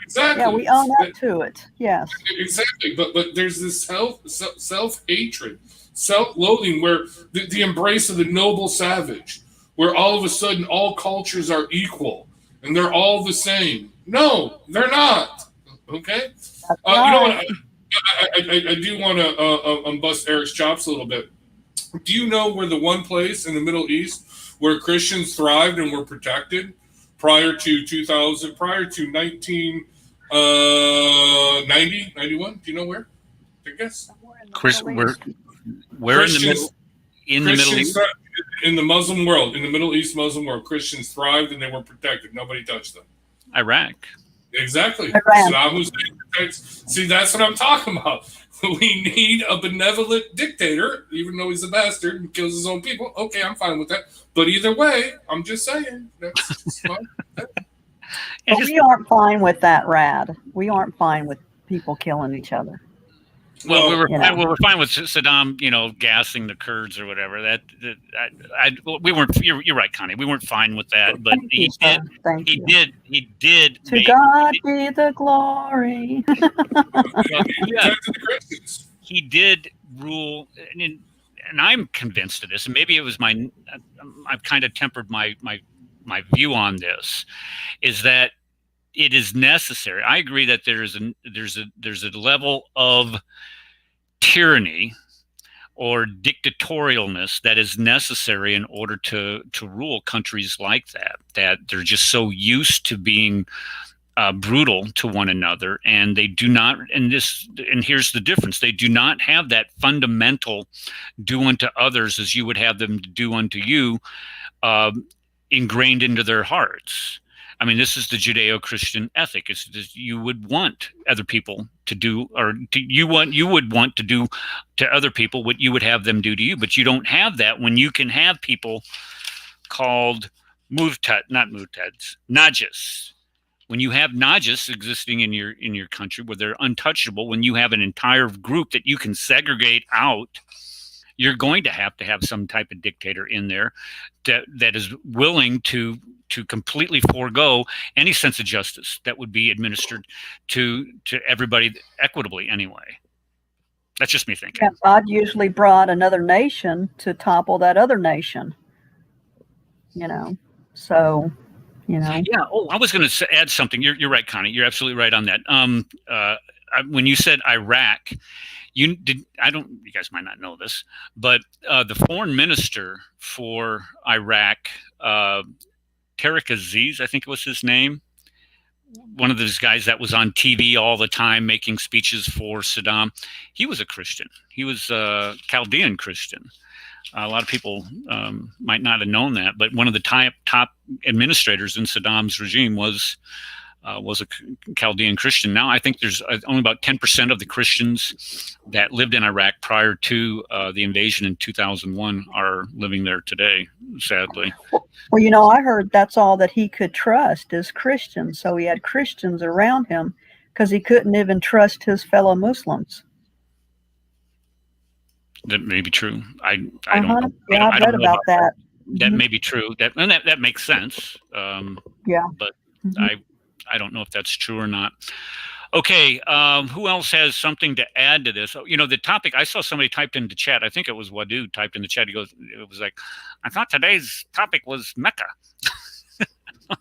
Exactly. Yeah, we own up to it. Yes. Exactly. But there's this self-hatred, self-loathing, where the embrace of the noble savage, where all of a sudden all cultures are equal and they're all the same. No, they're not. Okay? You know what? I do want to bust Eric's chops a little bit. Do you know where the one place in the Middle East where Christians thrived and were protected prior to 2000, prior to 1990, 91? Do you know where? I guess. Where in the Middle East? In the Muslim world, in the Middle East Muslim world, Christians thrived and they were protected. Nobody touched them. Iraq. Exactly. Saddam Hussein protects. See, that's what I'm talking about. We need a benevolent dictator, even though he's a bastard and kills his own people. Okay, I'm fine with that. But either way, I'm just saying. That's fine. But we aren't fine with that, Rad. We aren't fine with people killing each other. Well, we were fine with Saddam, gassing the Kurds or whatever. We weren't. You're right, Connie. We weren't fine with that, but he did. To God be the glory. He did rule, and I'm convinced of this. And maybe it was I've kind of tempered my view on this, is that it is necessary. I agree that there's a level of tyranny or dictatorialness that is necessary in order to rule countries like that they're just so used to being brutal to one another, and they do not. And here's the difference: they do not have that fundamental "do unto others as you would have them do unto you" ingrained into their hearts. I mean, this is the Judeo-Christian ethic. It's just, you would want other people to do, you would want to do to other people what you would have them do to you. But you don't have that when you can have people called najis. When you have najis existing in your country where they're untouchable, when you have an entire group that you can segregate out, you're going to have some type of dictator in there that is willing to completely forego any sense of justice that would be administered to everybody equitably anyway. That's just me thinking. Yeah, God usually brought another nation to topple that other nation. So, Yeah. Oh, I was going to add something. You're right, Connie. You're absolutely right on that. When you said Iraq, you guys might not know this, but the foreign minister for Iraq, Tariq Aziz, I think it was his name, one of those guys that was on TV all the time making speeches for Saddam, he was a Christian. He was a Chaldean Christian. A lot of people might not have known that, but one of the top administrators in Saddam's regime was a Chaldean Christian. Now I think there's only about 10% of the Christians that lived in Iraq prior to the invasion in 2001 are living there today, sadly. Well, I heard that's all that he could trust is Christians. So he had Christians around him because he couldn't even trust his fellow Muslims. That may be true. I don't know. Yeah, I read about that. That may be true. That makes sense. Yeah. But I don't know if that's true or not. Okay, who else has something to add to this? You know, the topic, I saw somebody typed into chat. I think it was Wadu typed in the chat. He goes, it was like, I thought today's topic was Mecca.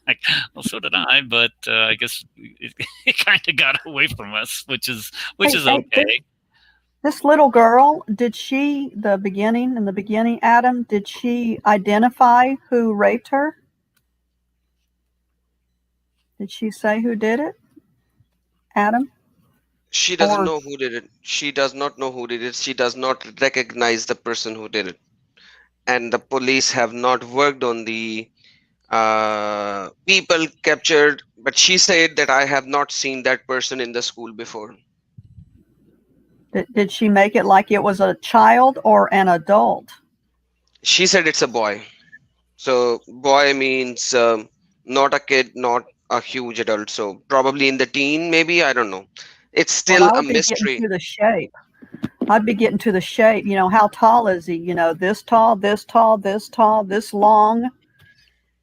Like, well, so did I, but I guess it kind of got away from us, which is okay. This little girl, did she, in the beginning, Adam, did she identify who raped her? Did she say who did it? Adam? She doesn't know who did it. She does not know who did it. She does not recognize the person who did it. And the police have not worked on the people captured, but she said that I have not seen that person in the school before. Did she make it like it was a child or an adult? She said it's a boy. So boy means not a kid, not a huge adult. So probably in the teen, maybe, I don't know. It's still a mystery. To the shape. I'd be getting to the shape. You know, how tall is he? You know, this tall, this tall, this tall, this long.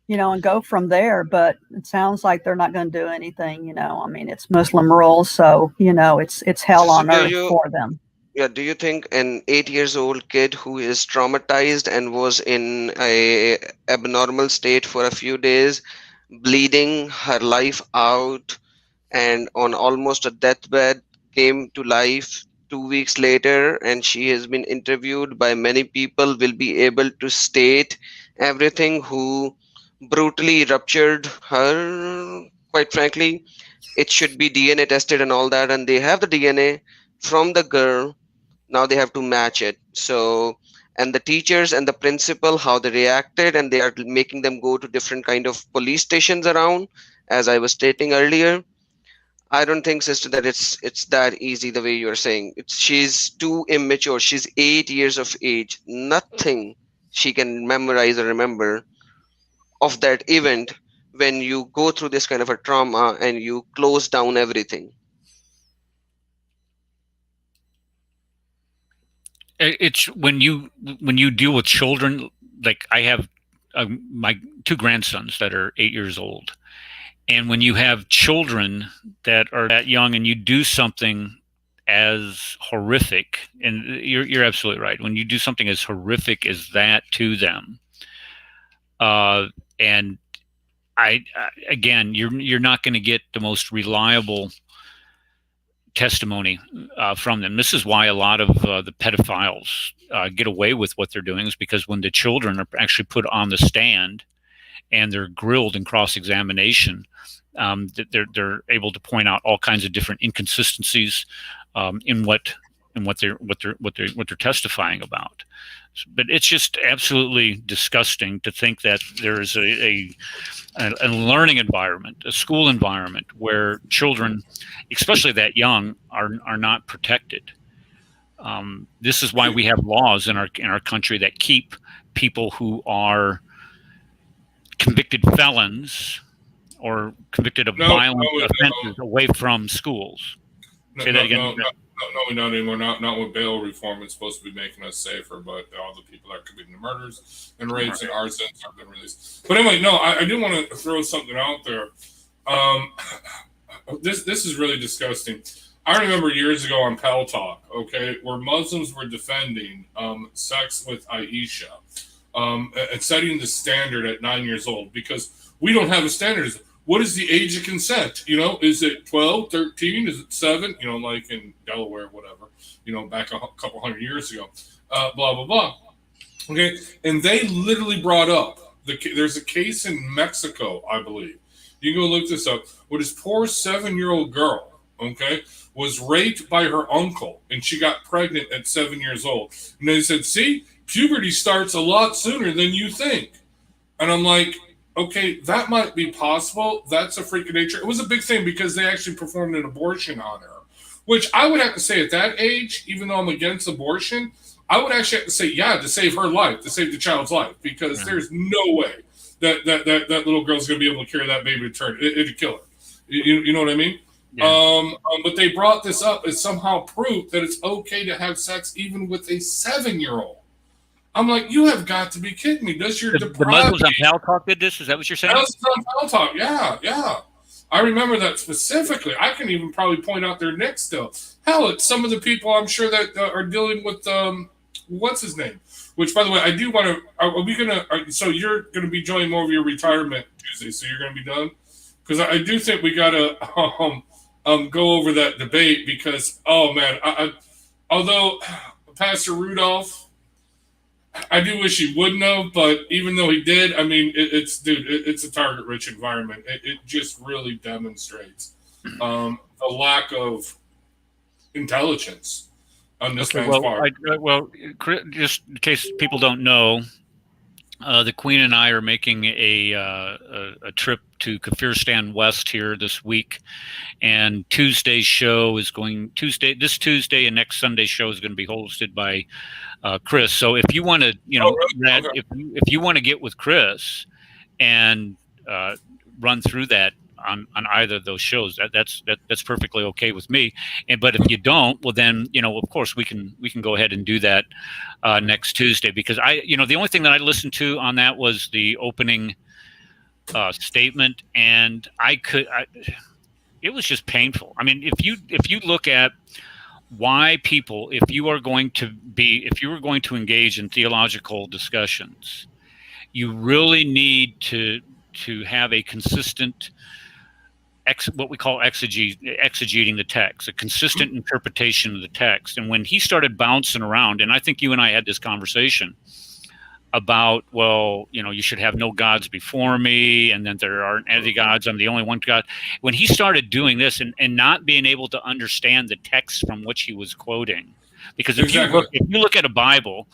You know, and go from there. But it sounds like they're not going to do anything. You know, I mean, it's Muslim rules, so you know, it's hell on earth for them. Yeah. Do you think an 8-year-old kid who is traumatized and was in a abnormal state for a few days, bleeding her life out, and on almost a deathbed, came to life 2 weeks later, and she has been interviewed by many people, will be able to state everything, who brutally ruptured her? Quite frankly, it should be DNA tested and all that, and they have the DNA from the girl. Now they have to match it. So, and the teachers and the principal, how they reacted, and they are making them go to different kind of police stations around, as I was stating earlier. I don't think, sister, that it's that easy the way you're saying. She's too immature. She's 8 years of age. Nothing she can memorize or remember of that event when you go through this kind of a trauma and you close down everything. It's when you deal with children, like I have my 2 grandsons that are 8 years old. And when you have children that are that young and you do something as horrific, and you're absolutely right, when you do something as horrific as that to them, and again, you're not going to get the most reliable testimony from them. This is why a lot of the pedophiles get away with what they're doing, is because when the children are actually put on the stand and they're grilled in cross-examination, they're able to point out all kinds of different inconsistencies in what they're testifying about. But it's just absolutely disgusting to think that there is a learning environment, a school environment, where children, especially that young, are not protected. This is why we have laws in our country that keep people who are convicted felons or convicted of violent offenses away from schools. Say that again. No, not anymore. Not with bail reform. It's supposed to be making us safer, but all the people that are committing the murders and rapes and arsons have been released. But anyway, no, I do want to throw something out there. This is really disgusting. I remember years ago on Pal Talk, okay, where Muslims were defending sex with Aisha and setting the standard at 9 years old, because we don't have a standard. What is the age of consent? You know, is it 12, 13? Is it 7? You know, like in Delaware, whatever, you know, back a couple hundred years ago, blah, blah, blah. Okay. And they literally brought up, there's a case in Mexico, I believe. You can go look this up, where this poor 7-year-old girl, okay, was raped by her uncle, and she got pregnant at 7 years old. And they said, see, puberty starts a lot sooner than you think. And I'm like, okay, that might be possible. That's a freak of nature. It was a big thing because they actually performed an abortion on her, which I would have to say at that age, even though I'm against abortion, I would actually have to say, yeah, to save her life, to save the child's life, because there's no way that little girl's going to be able to carry that baby to term. It'd kill her. You know what I mean? Yeah. But they brought this up as somehow proof that it's okay to have sex even with a 7-year-old. I'm like, you have got to be kidding me. Does your the Muslims on Pal Talk did this? Is that what you're saying? Muslims on Pal Talk, yeah. I remember that specifically. I can even probably point out their nicks still. Hell, it's some of the people I'm sure that are dealing with, what's his name? Which, by the way, I do want to, are we going to, so you're going to be joining more of your retirement Tuesday, so you're going to be done? Because I do think we got to go over that debate because, oh man, although Pastor Rudolph, I do wish he wouldn't have, but even though he did, I mean, it's a target-rich environment. It just really demonstrates the lack of intelligence on this man's part. Just in case people don't know, the Queen and I are making a trip to Kafirstan West here this week, and Tuesday's show is this Tuesday and next Sunday's show is going to be hosted by Chris. So if you want to, if you want to get with Chris and run through that on either of those shows, that's perfectly okay with me. But if you don't, well then, of course we can go ahead and do that next Tuesday, because the only thing that I listened to on that was the opening statement, and it was just painful. I mean, if you look at why people, if you were going to engage in theological discussions, you really need to have a consistent what we call exegeting the text, a consistent interpretation of the text. And when he started bouncing around, and I think you and I had this conversation about, well, you should have no gods before me, and then there aren't any gods, I'm the only one God. When he started doing this and not being able to understand the text from which he was quoting, because if you look at a Bible,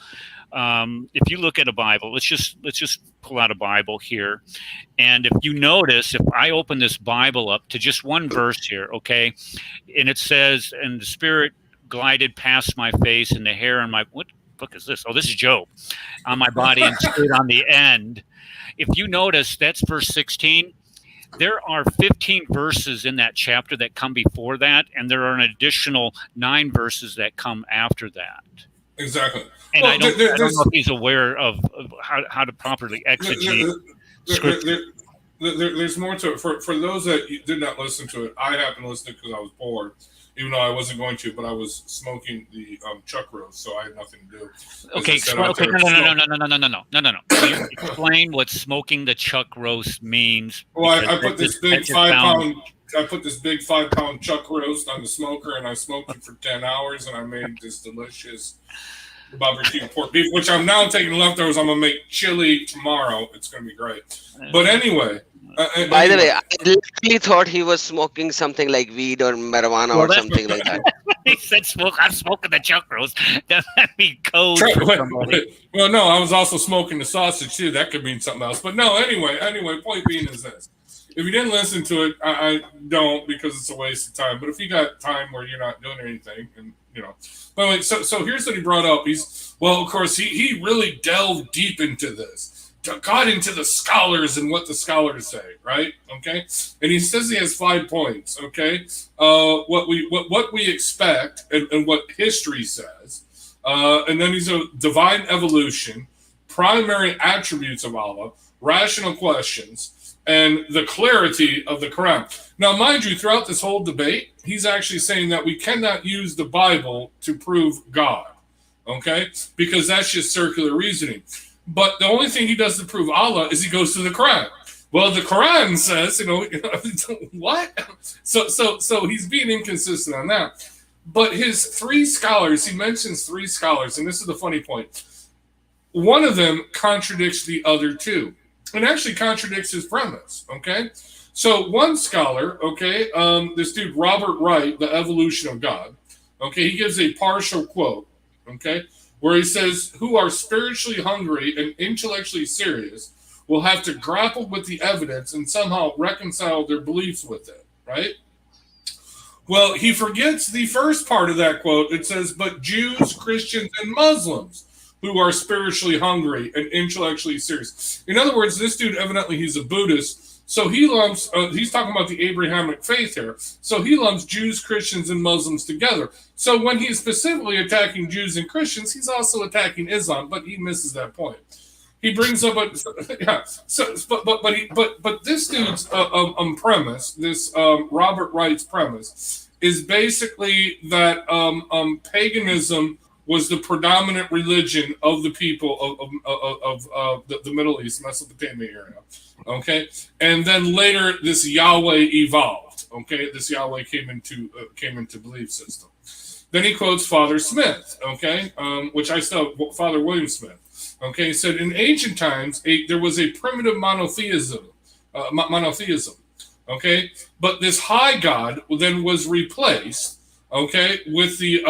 let's just pull out a Bible here, and if you notice, if I open this Bible up to just one verse here, okay, and it says, "And the Spirit glided past my face, and the hair on my," what book is this? Oh, this is Job, "on my body and stood on the end." If you notice, that's verse 16. There are 15 verses in that chapter that come before that, and there are an additional 9 verses that come after that. Exactly. And I don't know if he's aware of how to properly exegete scripture. There's more to it. For those that did not listen to it, I happened to listen to it because I was bored, even though I wasn't going to, but I was smoking the chuck roast, so I had nothing to do. Okay, no. Can you explain what smoking the chuck roast means? Well, I put this big 5-pound. I put this big 5-pound chuck roast on the smoker, and I smoked it for 10 hours, and I made this delicious barbecue pork beef, which I'm now taking leftovers. I'm gonna make chili tomorrow. It's gonna be great. But anyway. By the way, I literally thought he was smoking something like weed or marijuana or something like that. He said, "I'm smoking the chuck roast." That might be code for somebody. Well, no, I was also smoking the sausage too. That could mean something else. But no, anyway, point being is this. If you didn't listen to it, I don't, because it's a waste of time. But if you got time where you're not doing anything, and By the way, so here's what he brought up. Of course, he really delved deep into this. Got into the scholars and what the scholars say, right? Okay, and he says he has 5 points. Okay, what we expect and what history says, and then he's a divine evolution, primary attributes of Allah, rational questions, and the clarity of the Quran. Now, mind you, throughout this whole debate, he's actually saying that we cannot use the Bible to prove God, okay? Because that's just circular reasoning. But the only thing he does to prove Allah is he goes to the Quran. Well, the Quran says, what? So he's being inconsistent on that. But his 3 scholars, he mentions 3 scholars, and this is the funny point. One of them contradicts the other 2, and actually contradicts his premise, okay? So one scholar, okay, this dude Robert Wright, The Evolution of God, okay, he gives a partial quote, okay, where he says, who are spiritually hungry and intellectually serious will have to grapple with the evidence and somehow reconcile their beliefs with it, right? Well, he forgets the first part of that quote. It says, but Jews, Christians, and Muslims who are spiritually hungry and intellectually serious. In other words, this dude, evidently he's a Buddhist, so he lumps, he's talking about the Abrahamic faith here, so he lumps Jews, Christians, and Muslims together. So when he's specifically attacking Jews and Christians, he's also attacking Islam, but he misses that point. he brings up a yeah. So, but this dude's premise, this Robert Wright's premise, is basically that paganism was the predominant religion of the people of the Middle East, Mesopotamia area. Okay, and then later this Yahweh evolved. Okay, this Yahweh came into belief system. Then he quotes Father Smith. Okay, which I still Father William Smith. Okay, he said in ancient times there was a primitive monotheism. Okay, but this high God then was replaced. Okay, with the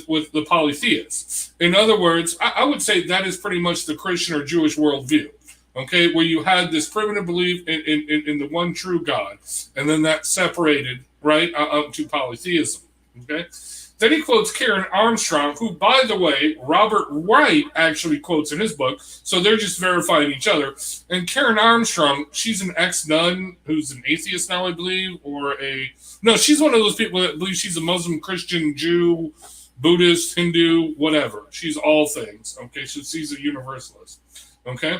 with the polytheists. In other words, I would say that is pretty much the Christian or Jewish worldview. Okay, where you had this primitive belief in the one true God, and then that separated right up to polytheism. Okay. Then he quotes Karen Armstrong, who, by the way, Robert Wright actually quotes in his book. So they're just verifying each other. And Karen Armstrong, she's an ex-nun who's an atheist now, I believe, no, she's one of those people that believe she's a Muslim, Christian, Jew, Buddhist, Hindu, whatever. She's all things. Okay, so she's a universalist. Okay,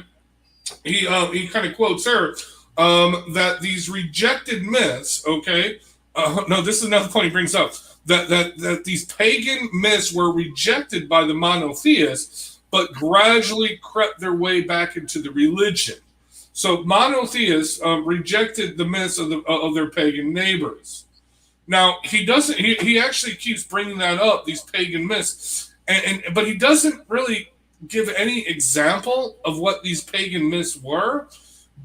he kind of quotes her that these rejected myths. Okay, no, this is another point he brings up. That these pagan myths were rejected by the monotheists, but gradually crept their way back into the religion. So monotheists rejected the myths of their pagan neighbors. Now he doesn't. He actually keeps bringing that up, these pagan myths, but he doesn't really give any example of what these pagan myths were.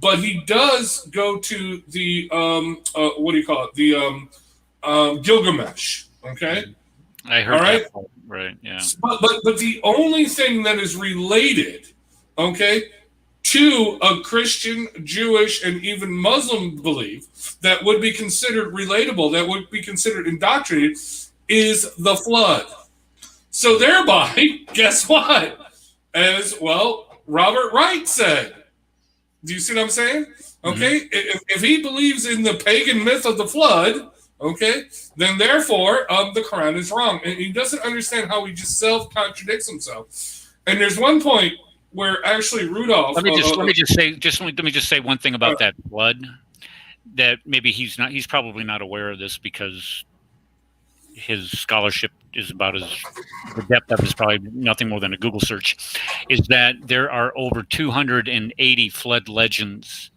But he does go to the what do you call it? The Gilgamesh. Okay, I heard that part. Right, yeah. But the only thing that is related, okay, to a Christian, Jewish, and even Muslim belief that would be considered relatable, that would be considered indoctrinated, is the flood. So thereby, guess what? As well, Robert Wright said. Do you see what I'm saying? Okay, if he believes in the pagan myth of the flood, okay, then therefore the Quran is wrong, and he doesn't understand how he just self-contradicts himself. And there's one point where actually Rudolph. Let me just say one thing about that flood. That maybe he's probably not aware of this because his scholarship is about the depth of it is probably nothing more than a Google search. Is that there are over 280 flood legends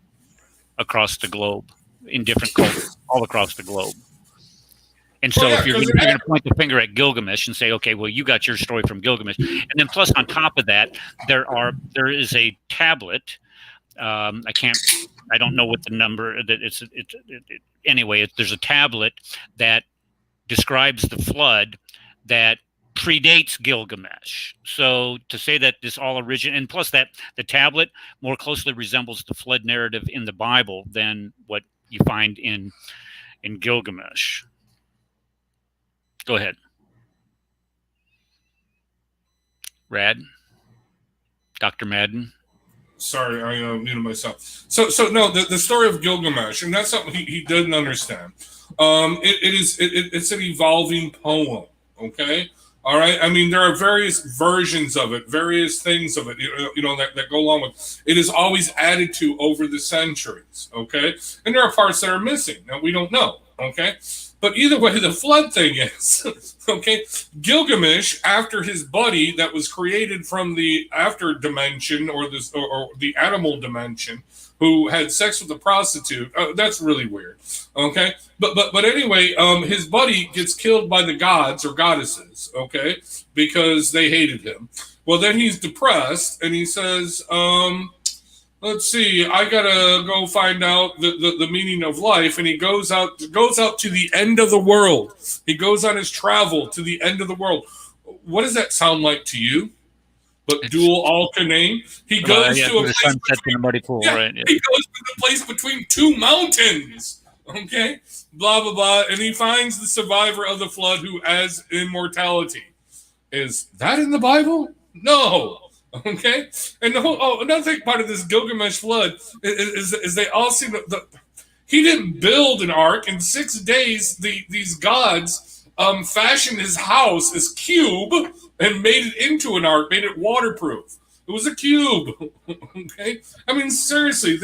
across the globe in different cultures all across the globe. And so if you're going to point the finger at Gilgamesh and say, okay, well, you got your story from Gilgamesh. And then plus on top of that, there is a tablet. I don't know what the number that anyway, there's a tablet that describes the flood that predates Gilgamesh. So to say that this all originated, and plus that the tablet more closely resembles the flood narrative in the Bible than what you find in Gilgamesh. Go ahead. Dr. Madden. Sorry, I muted myself. So no, the story of Gilgamesh, and that's something he didn't understand. It's an evolving poem. Okay, all right. I mean, there are various versions of it, various things of it, that go along with. It is always added to over the centuries. Okay, and there are parts that are missing that we don't know. Okay. But either way, the flood thing is, okay, Gilgamesh, after his buddy that was created from the after dimension or the animal dimension, who had sex with a prostitute, that's really weird, okay? But anyway, his buddy gets killed by the gods or goddesses, okay, because they hated him. Well, then he's depressed, and he says, let's see, I gotta go find out the meaning of life. And he goes out to the end of the world. He goes on his travel to the end of the world. What does that sound like to you? But dual alternate. He goes to a place between, muddy pool, right? Yeah. He goes to the place between two mountains. Okay, blah blah blah, and he finds the survivor of the flood who has immortality. Is that in the Bible? No. Okay, and the whole another thing part of this Gilgamesh flood is they all see he didn't build an ark in 6 days. These gods fashioned his house, his cube, and made it into an ark, made it waterproof. It was a cube. Okay? I mean, seriously,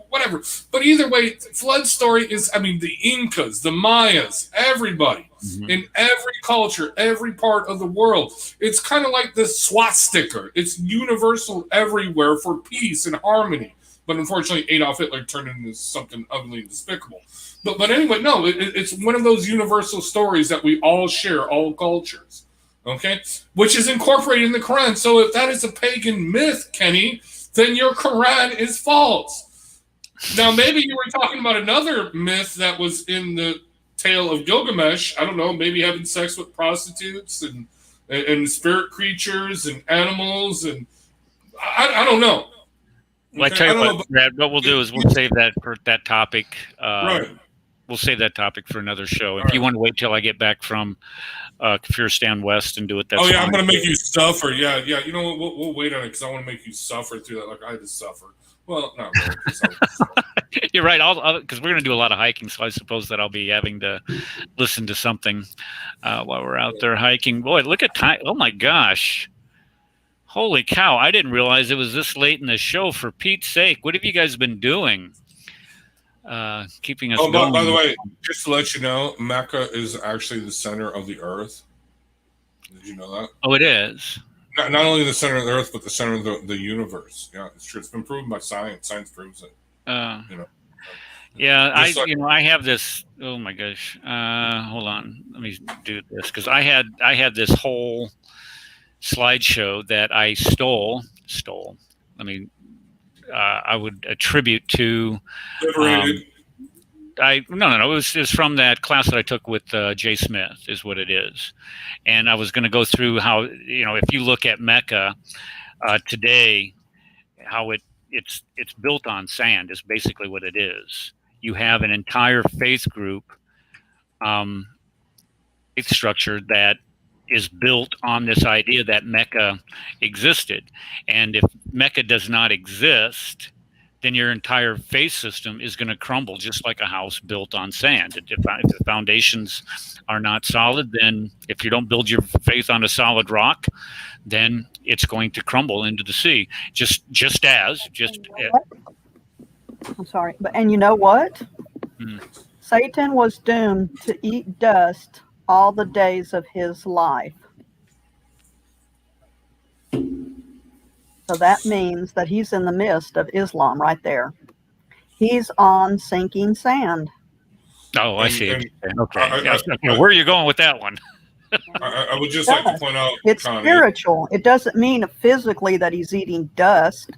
whatever. But either way, flood story is, I mean, the Incas, the Mayas, everybody in every culture, every part of the world. It's kind of like the swastika. It's universal everywhere for peace and harmony. But unfortunately, Adolf Hitler turned into something ugly and despicable. But anyway, no, it's one of those universal stories that we all share, all cultures, okay? Which is incorporated in the Quran. So if that is a pagan myth, Kenny, then your Quran is false. Now, maybe you were talking about another myth that was in the tale of Gilgamesh. I don't know, maybe having sex with prostitutes and spirit creatures and animals, and I don't know. Well, I tell you what, Brad, what we'll do is we'll save that for that topic. Right. We'll save that topic for another show. If you want to wait till I get back from Kafiristan West and do it, that's oh, yeah, fine. I'm going to make you suffer. Yeah. You know what? We'll wait on it because I want to make you suffer through that like I just suffered. Well, not really. You're right. Because we're going to do a lot of hiking, so I suppose that I'll be having to listen to something while we're out there hiking. Boy, look at time. Oh, my gosh. Holy cow. I didn't realize it was this late in the show. For Pete's sake, what have you guys been doing? Keeping us going. By the way, just to let you know, Mecca is actually the center of the earth. Did you know that? Oh, it is. Not only the center of the earth, but the center of the universe. Yeah, it's true. It's been proven by science. Science proves it. Yeah, I have this. Oh my gosh. Hold on. Let me do this because I had this whole slideshow that I stole. I would attribute to. No. It was from that class that I took with Jay Smith, is what it is, and I was going to go through how if you look at Mecca today, how it's built on sand is basically what it is. You have an entire faith group, faith structure that is built on this idea that Mecca existed. And if Mecca does not exist, then your entire faith system is going to crumble just like a house built on sand. If the foundations are not solid, then if you don't build your faith on a solid rock, then it's going to crumble into the sea. I'm sorry, and you know what? Satan was doomed to eat dust all the days of his life. So that means that he's in the midst of Islam right there. He's on sinking sand. Oh, I see. Okay. Where are you going with that one? I would just like to point out, it's Connie, spiritual. It doesn't mean physically that he's eating dust.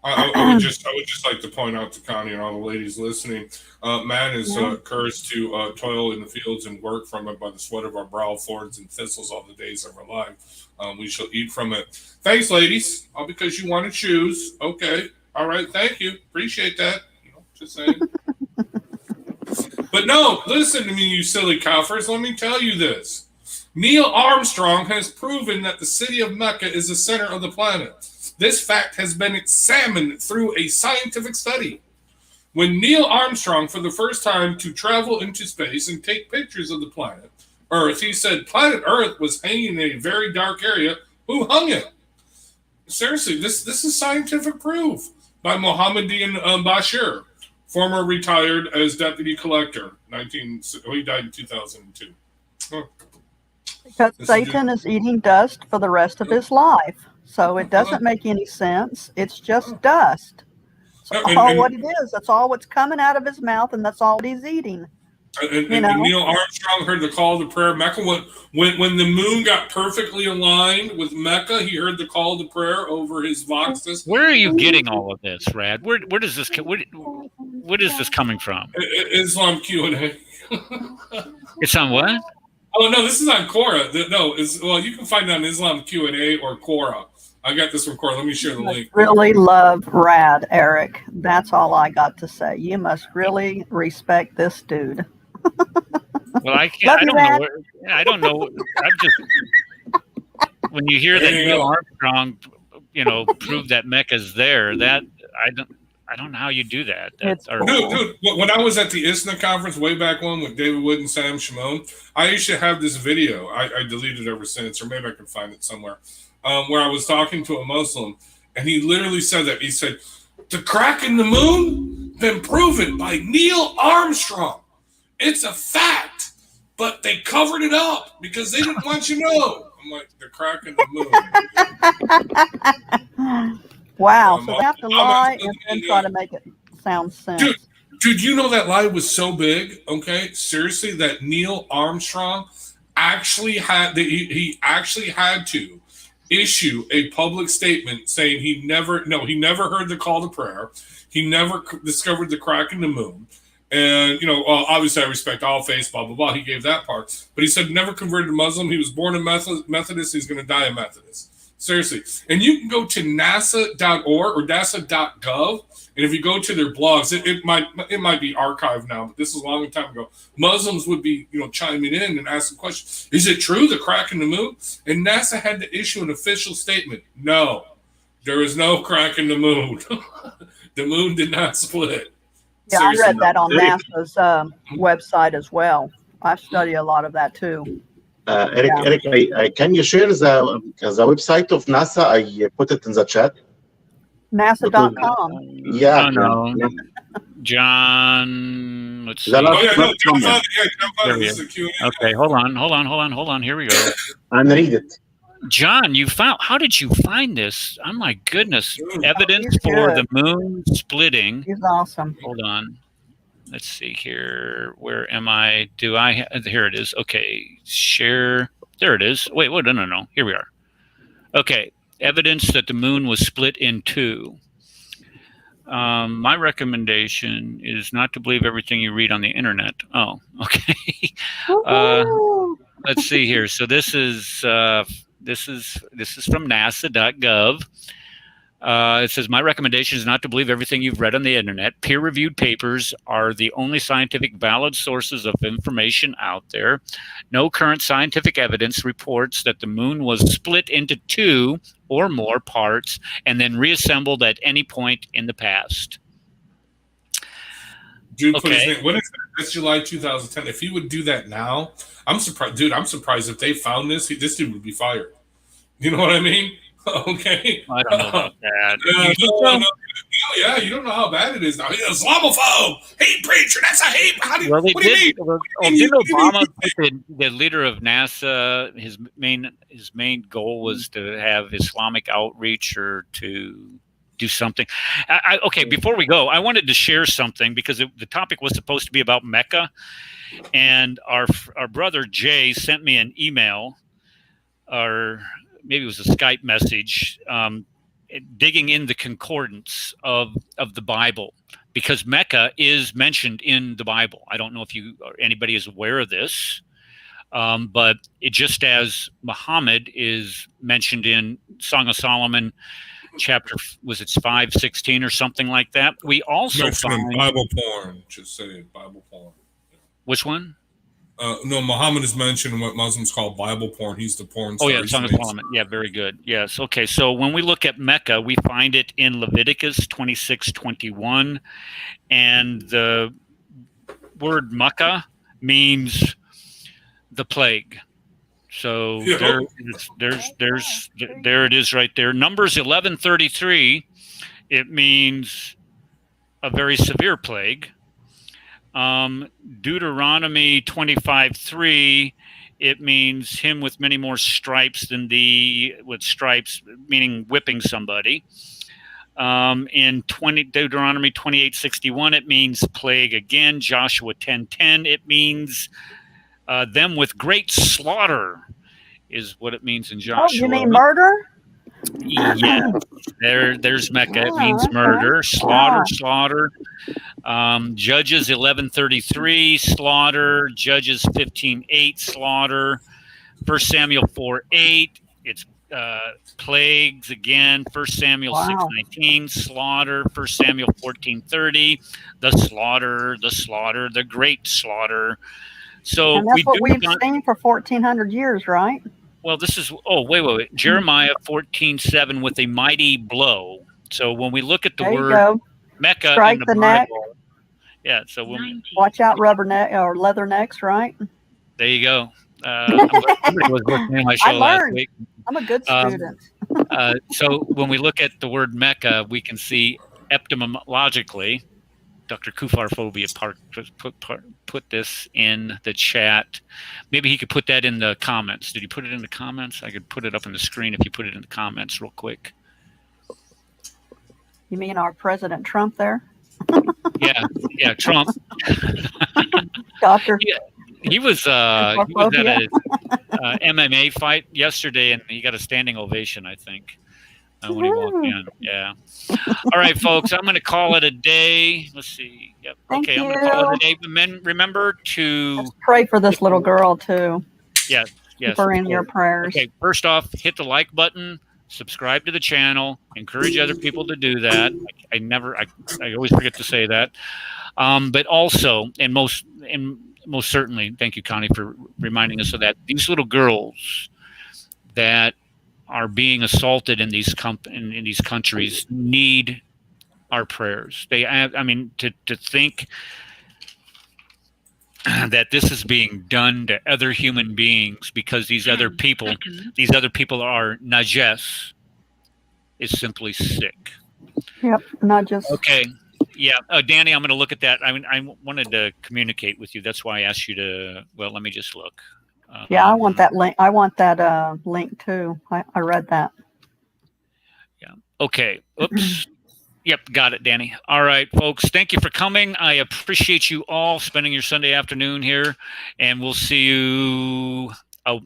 I would just like to point out to Connie and all the ladies listening, man is cursed to toil in the fields and work from it by the sweat of our brow, thorns and thistles all the days of our life. We shall eat from it. Thanks, ladies. All because you want to choose. Okay. All right. Thank you. Appreciate that. Just saying. But no, listen to me, you silly coffers. Let me tell you this. Neil Armstrong has proven that the city of Mecca is the center of the planet. This fact has been examined through a scientific study. When Neil Armstrong, for the first time to travel into space and take pictures of the planet Earth, he said planet Earth was hanging in a very dark area. Who hung it? Seriously, this is scientific proof by Mohammedan Bashir, former retired as deputy collector. He died in 2002. Because Satan is eating dust for the rest of his life. So it doesn't make any sense. It's just dust. That's all what it is. That's all what's coming out of his mouth, and that's all he's eating. And Neil Armstrong heard the call to prayer. Mecca, when the moon got perfectly aligned with Mecca, he heard the call to prayer over his Vox system. Where are you getting all of this, Rad? Where does this? What is this coming from? Islam Q&A. It's on what? Oh no, this is on Quora. You can find it on Islam Q&A or Quora. I got this from Quora. Let me share the link. Really love Rad, Eric. That's all I got to say. You must really respect this dude. Well, I can't. I don't know. I'm just when you hear that Neil Armstrong, proved that Mecca's there. That I don't know how you do that. Dude, when I was at the ISNA conference way back when with David Wood and Sam Shimon, I used to have this video. I deleted it ever since, or maybe I can find it somewhere. where I was talking to a Muslim, and he literally said that. He said, "The crack in the moon been proven by Neil Armstrong. It's a fact, but they covered it up because they didn't want you to know." I'm like, the crack in the moon. Wow. So they have to lie and then try to make it sound sense. Dude, you know that lie was so big, okay? Seriously, that Neil Armstrong actually had he actually had to issue a public statement saying he never heard the call to prayer. He never discovered the crack in the moon. And, obviously I respect all faiths, blah, blah, blah. He gave that part. But he said never converted to Muslim. He was born a Methodist. He's going to die a Methodist. Seriously. And you can go to nasa.org or nasa.gov. And if you go to their blogs, it might be archived now, but this is a long time ago. Muslims would be, chiming in and asking questions. Is it true, the crack in the moon? And NASA had to issue an official statement. No, there is no crack in the moon. The moon did not split. Yeah, Seriously. I read that on NASA's website as well. I study a lot of that too. Eric, can you share the website of NASA? I put it in the chat. NASA.com. Yeah. No. John, let's see. Okay, hold on. Here we go. And read it. John, how did you find this? Oh my goodness. Evidence for the moon splitting. He's awesome. Hold on. Let's see here. Where am I? Here it is. Okay. Share. There it is. Wait, no. Here we are. Okay. Evidence that the moon was split in two. My recommendation is not to believe everything you read on the internet. Oh, okay. Let's see here. So this is from NASA.gov. It says, my recommendation is not to believe everything you've read on the internet. Peer-reviewed papers are the only scientific valid sources of information out there. No current scientific evidence reports that the moon was split into two or more parts and then reassembled at any point in the past. Dude, put his name. When is that? That's July 2010. If he would do that now, I'm surprised. Dude, I'm surprised if they found this. This dude would be fired. You know what I mean? Okay. I don't know about that. Yeah, you don't know how bad it is now. Islamophobe, hate preacher. That's a hate. What do you mean? Did Obama, the leader of NASA, his main goal was to have Islamic outreach or to do something? Okay, before we go, I wanted to share something because the topic was supposed to be about Mecca, and our brother Jay sent me an email, or maybe it was a Skype message, digging in the concordance of the Bible, because Mecca is mentioned in the Bible. I don't know if anybody is aware of this, but it just as Muhammad is mentioned in Song of Solomon, chapter, was it 5:16 or something like that? We also find Bible porn. Just say it, Bible porn. Which one? No, Muhammad is mentioned what Muslims call Bible porn. He's the porn star. Oh, yeah, Song of Solomon. Yeah, very good. Yes. Okay, so when we look at Mecca, we find it in Leviticus 26:21, and the word Mecca means the plague. So there it is right there. Numbers 11:33, it means a very severe plague. Deuteronomy 25:3, it means him with many more stripes than with stripes, meaning whipping somebody. In Deuteronomy 28:61, it means plague again. Joshua 10:10, it means them with great slaughter is what it means in Joshua. Oh, you mean murder? Yeah, there's Mecca. It means murder, slaughter. Judges 11:33, slaughter. Judges 15:8, slaughter. 1 Samuel 4:8, it's plagues again. 1 Samuel 6:19, slaughter. 1 Samuel 14:30, the slaughter, the great slaughter. So and that's what we've seen for 1,400 years, right? Well, this is, wait. Jeremiah 14:7, with a mighty blow. So when we look at the word Mecca in the Bible, yeah. So watch out, rubber neck or leather necks, right? There you go. Somebody was listening to my show last week. I'm a good student. So when we look at the word Mecca, we can see etymologically, Dr. Kufarphobia put this in the chat. Maybe he could put that in the comments. Did he put it in the comments? I could put it up on the screen if you put it in the comments real quick. You mean our President Trump there? Yeah, Trump. Doctor. Yeah, he was at a MMA fight yesterday, and he got a standing ovation, I think, when he walked in. Yeah. All right, folks, I'm going to call it a day. Let's see. Yep. Okay, I'm going to call it a day. Men, remember to just pray for this little girl too. Yes. Keep her in your prayers. Okay, first off, hit the like button. Subscribe to the channel. Encourage other people to do that. I always forget to say that. But also, and most certainly, thank you, Connie, for reminding us of that. These little girls that are being assaulted in these in these countries need our prayers. To think that this is being done to other human beings because these other people are najas is simply sick. Yep, najas. Okay. Yeah, Danny, I'm going to look at that. I wanted to communicate with you. That's why I asked you to. Well, let me just look. Yeah, I want that link. I want that link too. I read that. Yeah. Okay. Oops. Yep, got it, Danny. All right, folks. Thank you for coming. I appreciate you all spending your Sunday afternoon here, and we'll see you. Oh,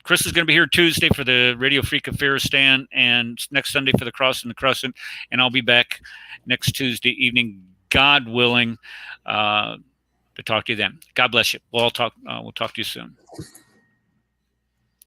Chris is going to be here Tuesday for the Radio Free Kafiristan, and next Sunday for the Cross and the Crescent, and I'll be back next Tuesday evening, God willing, to talk to you then. God bless you. We'll talk to you soon.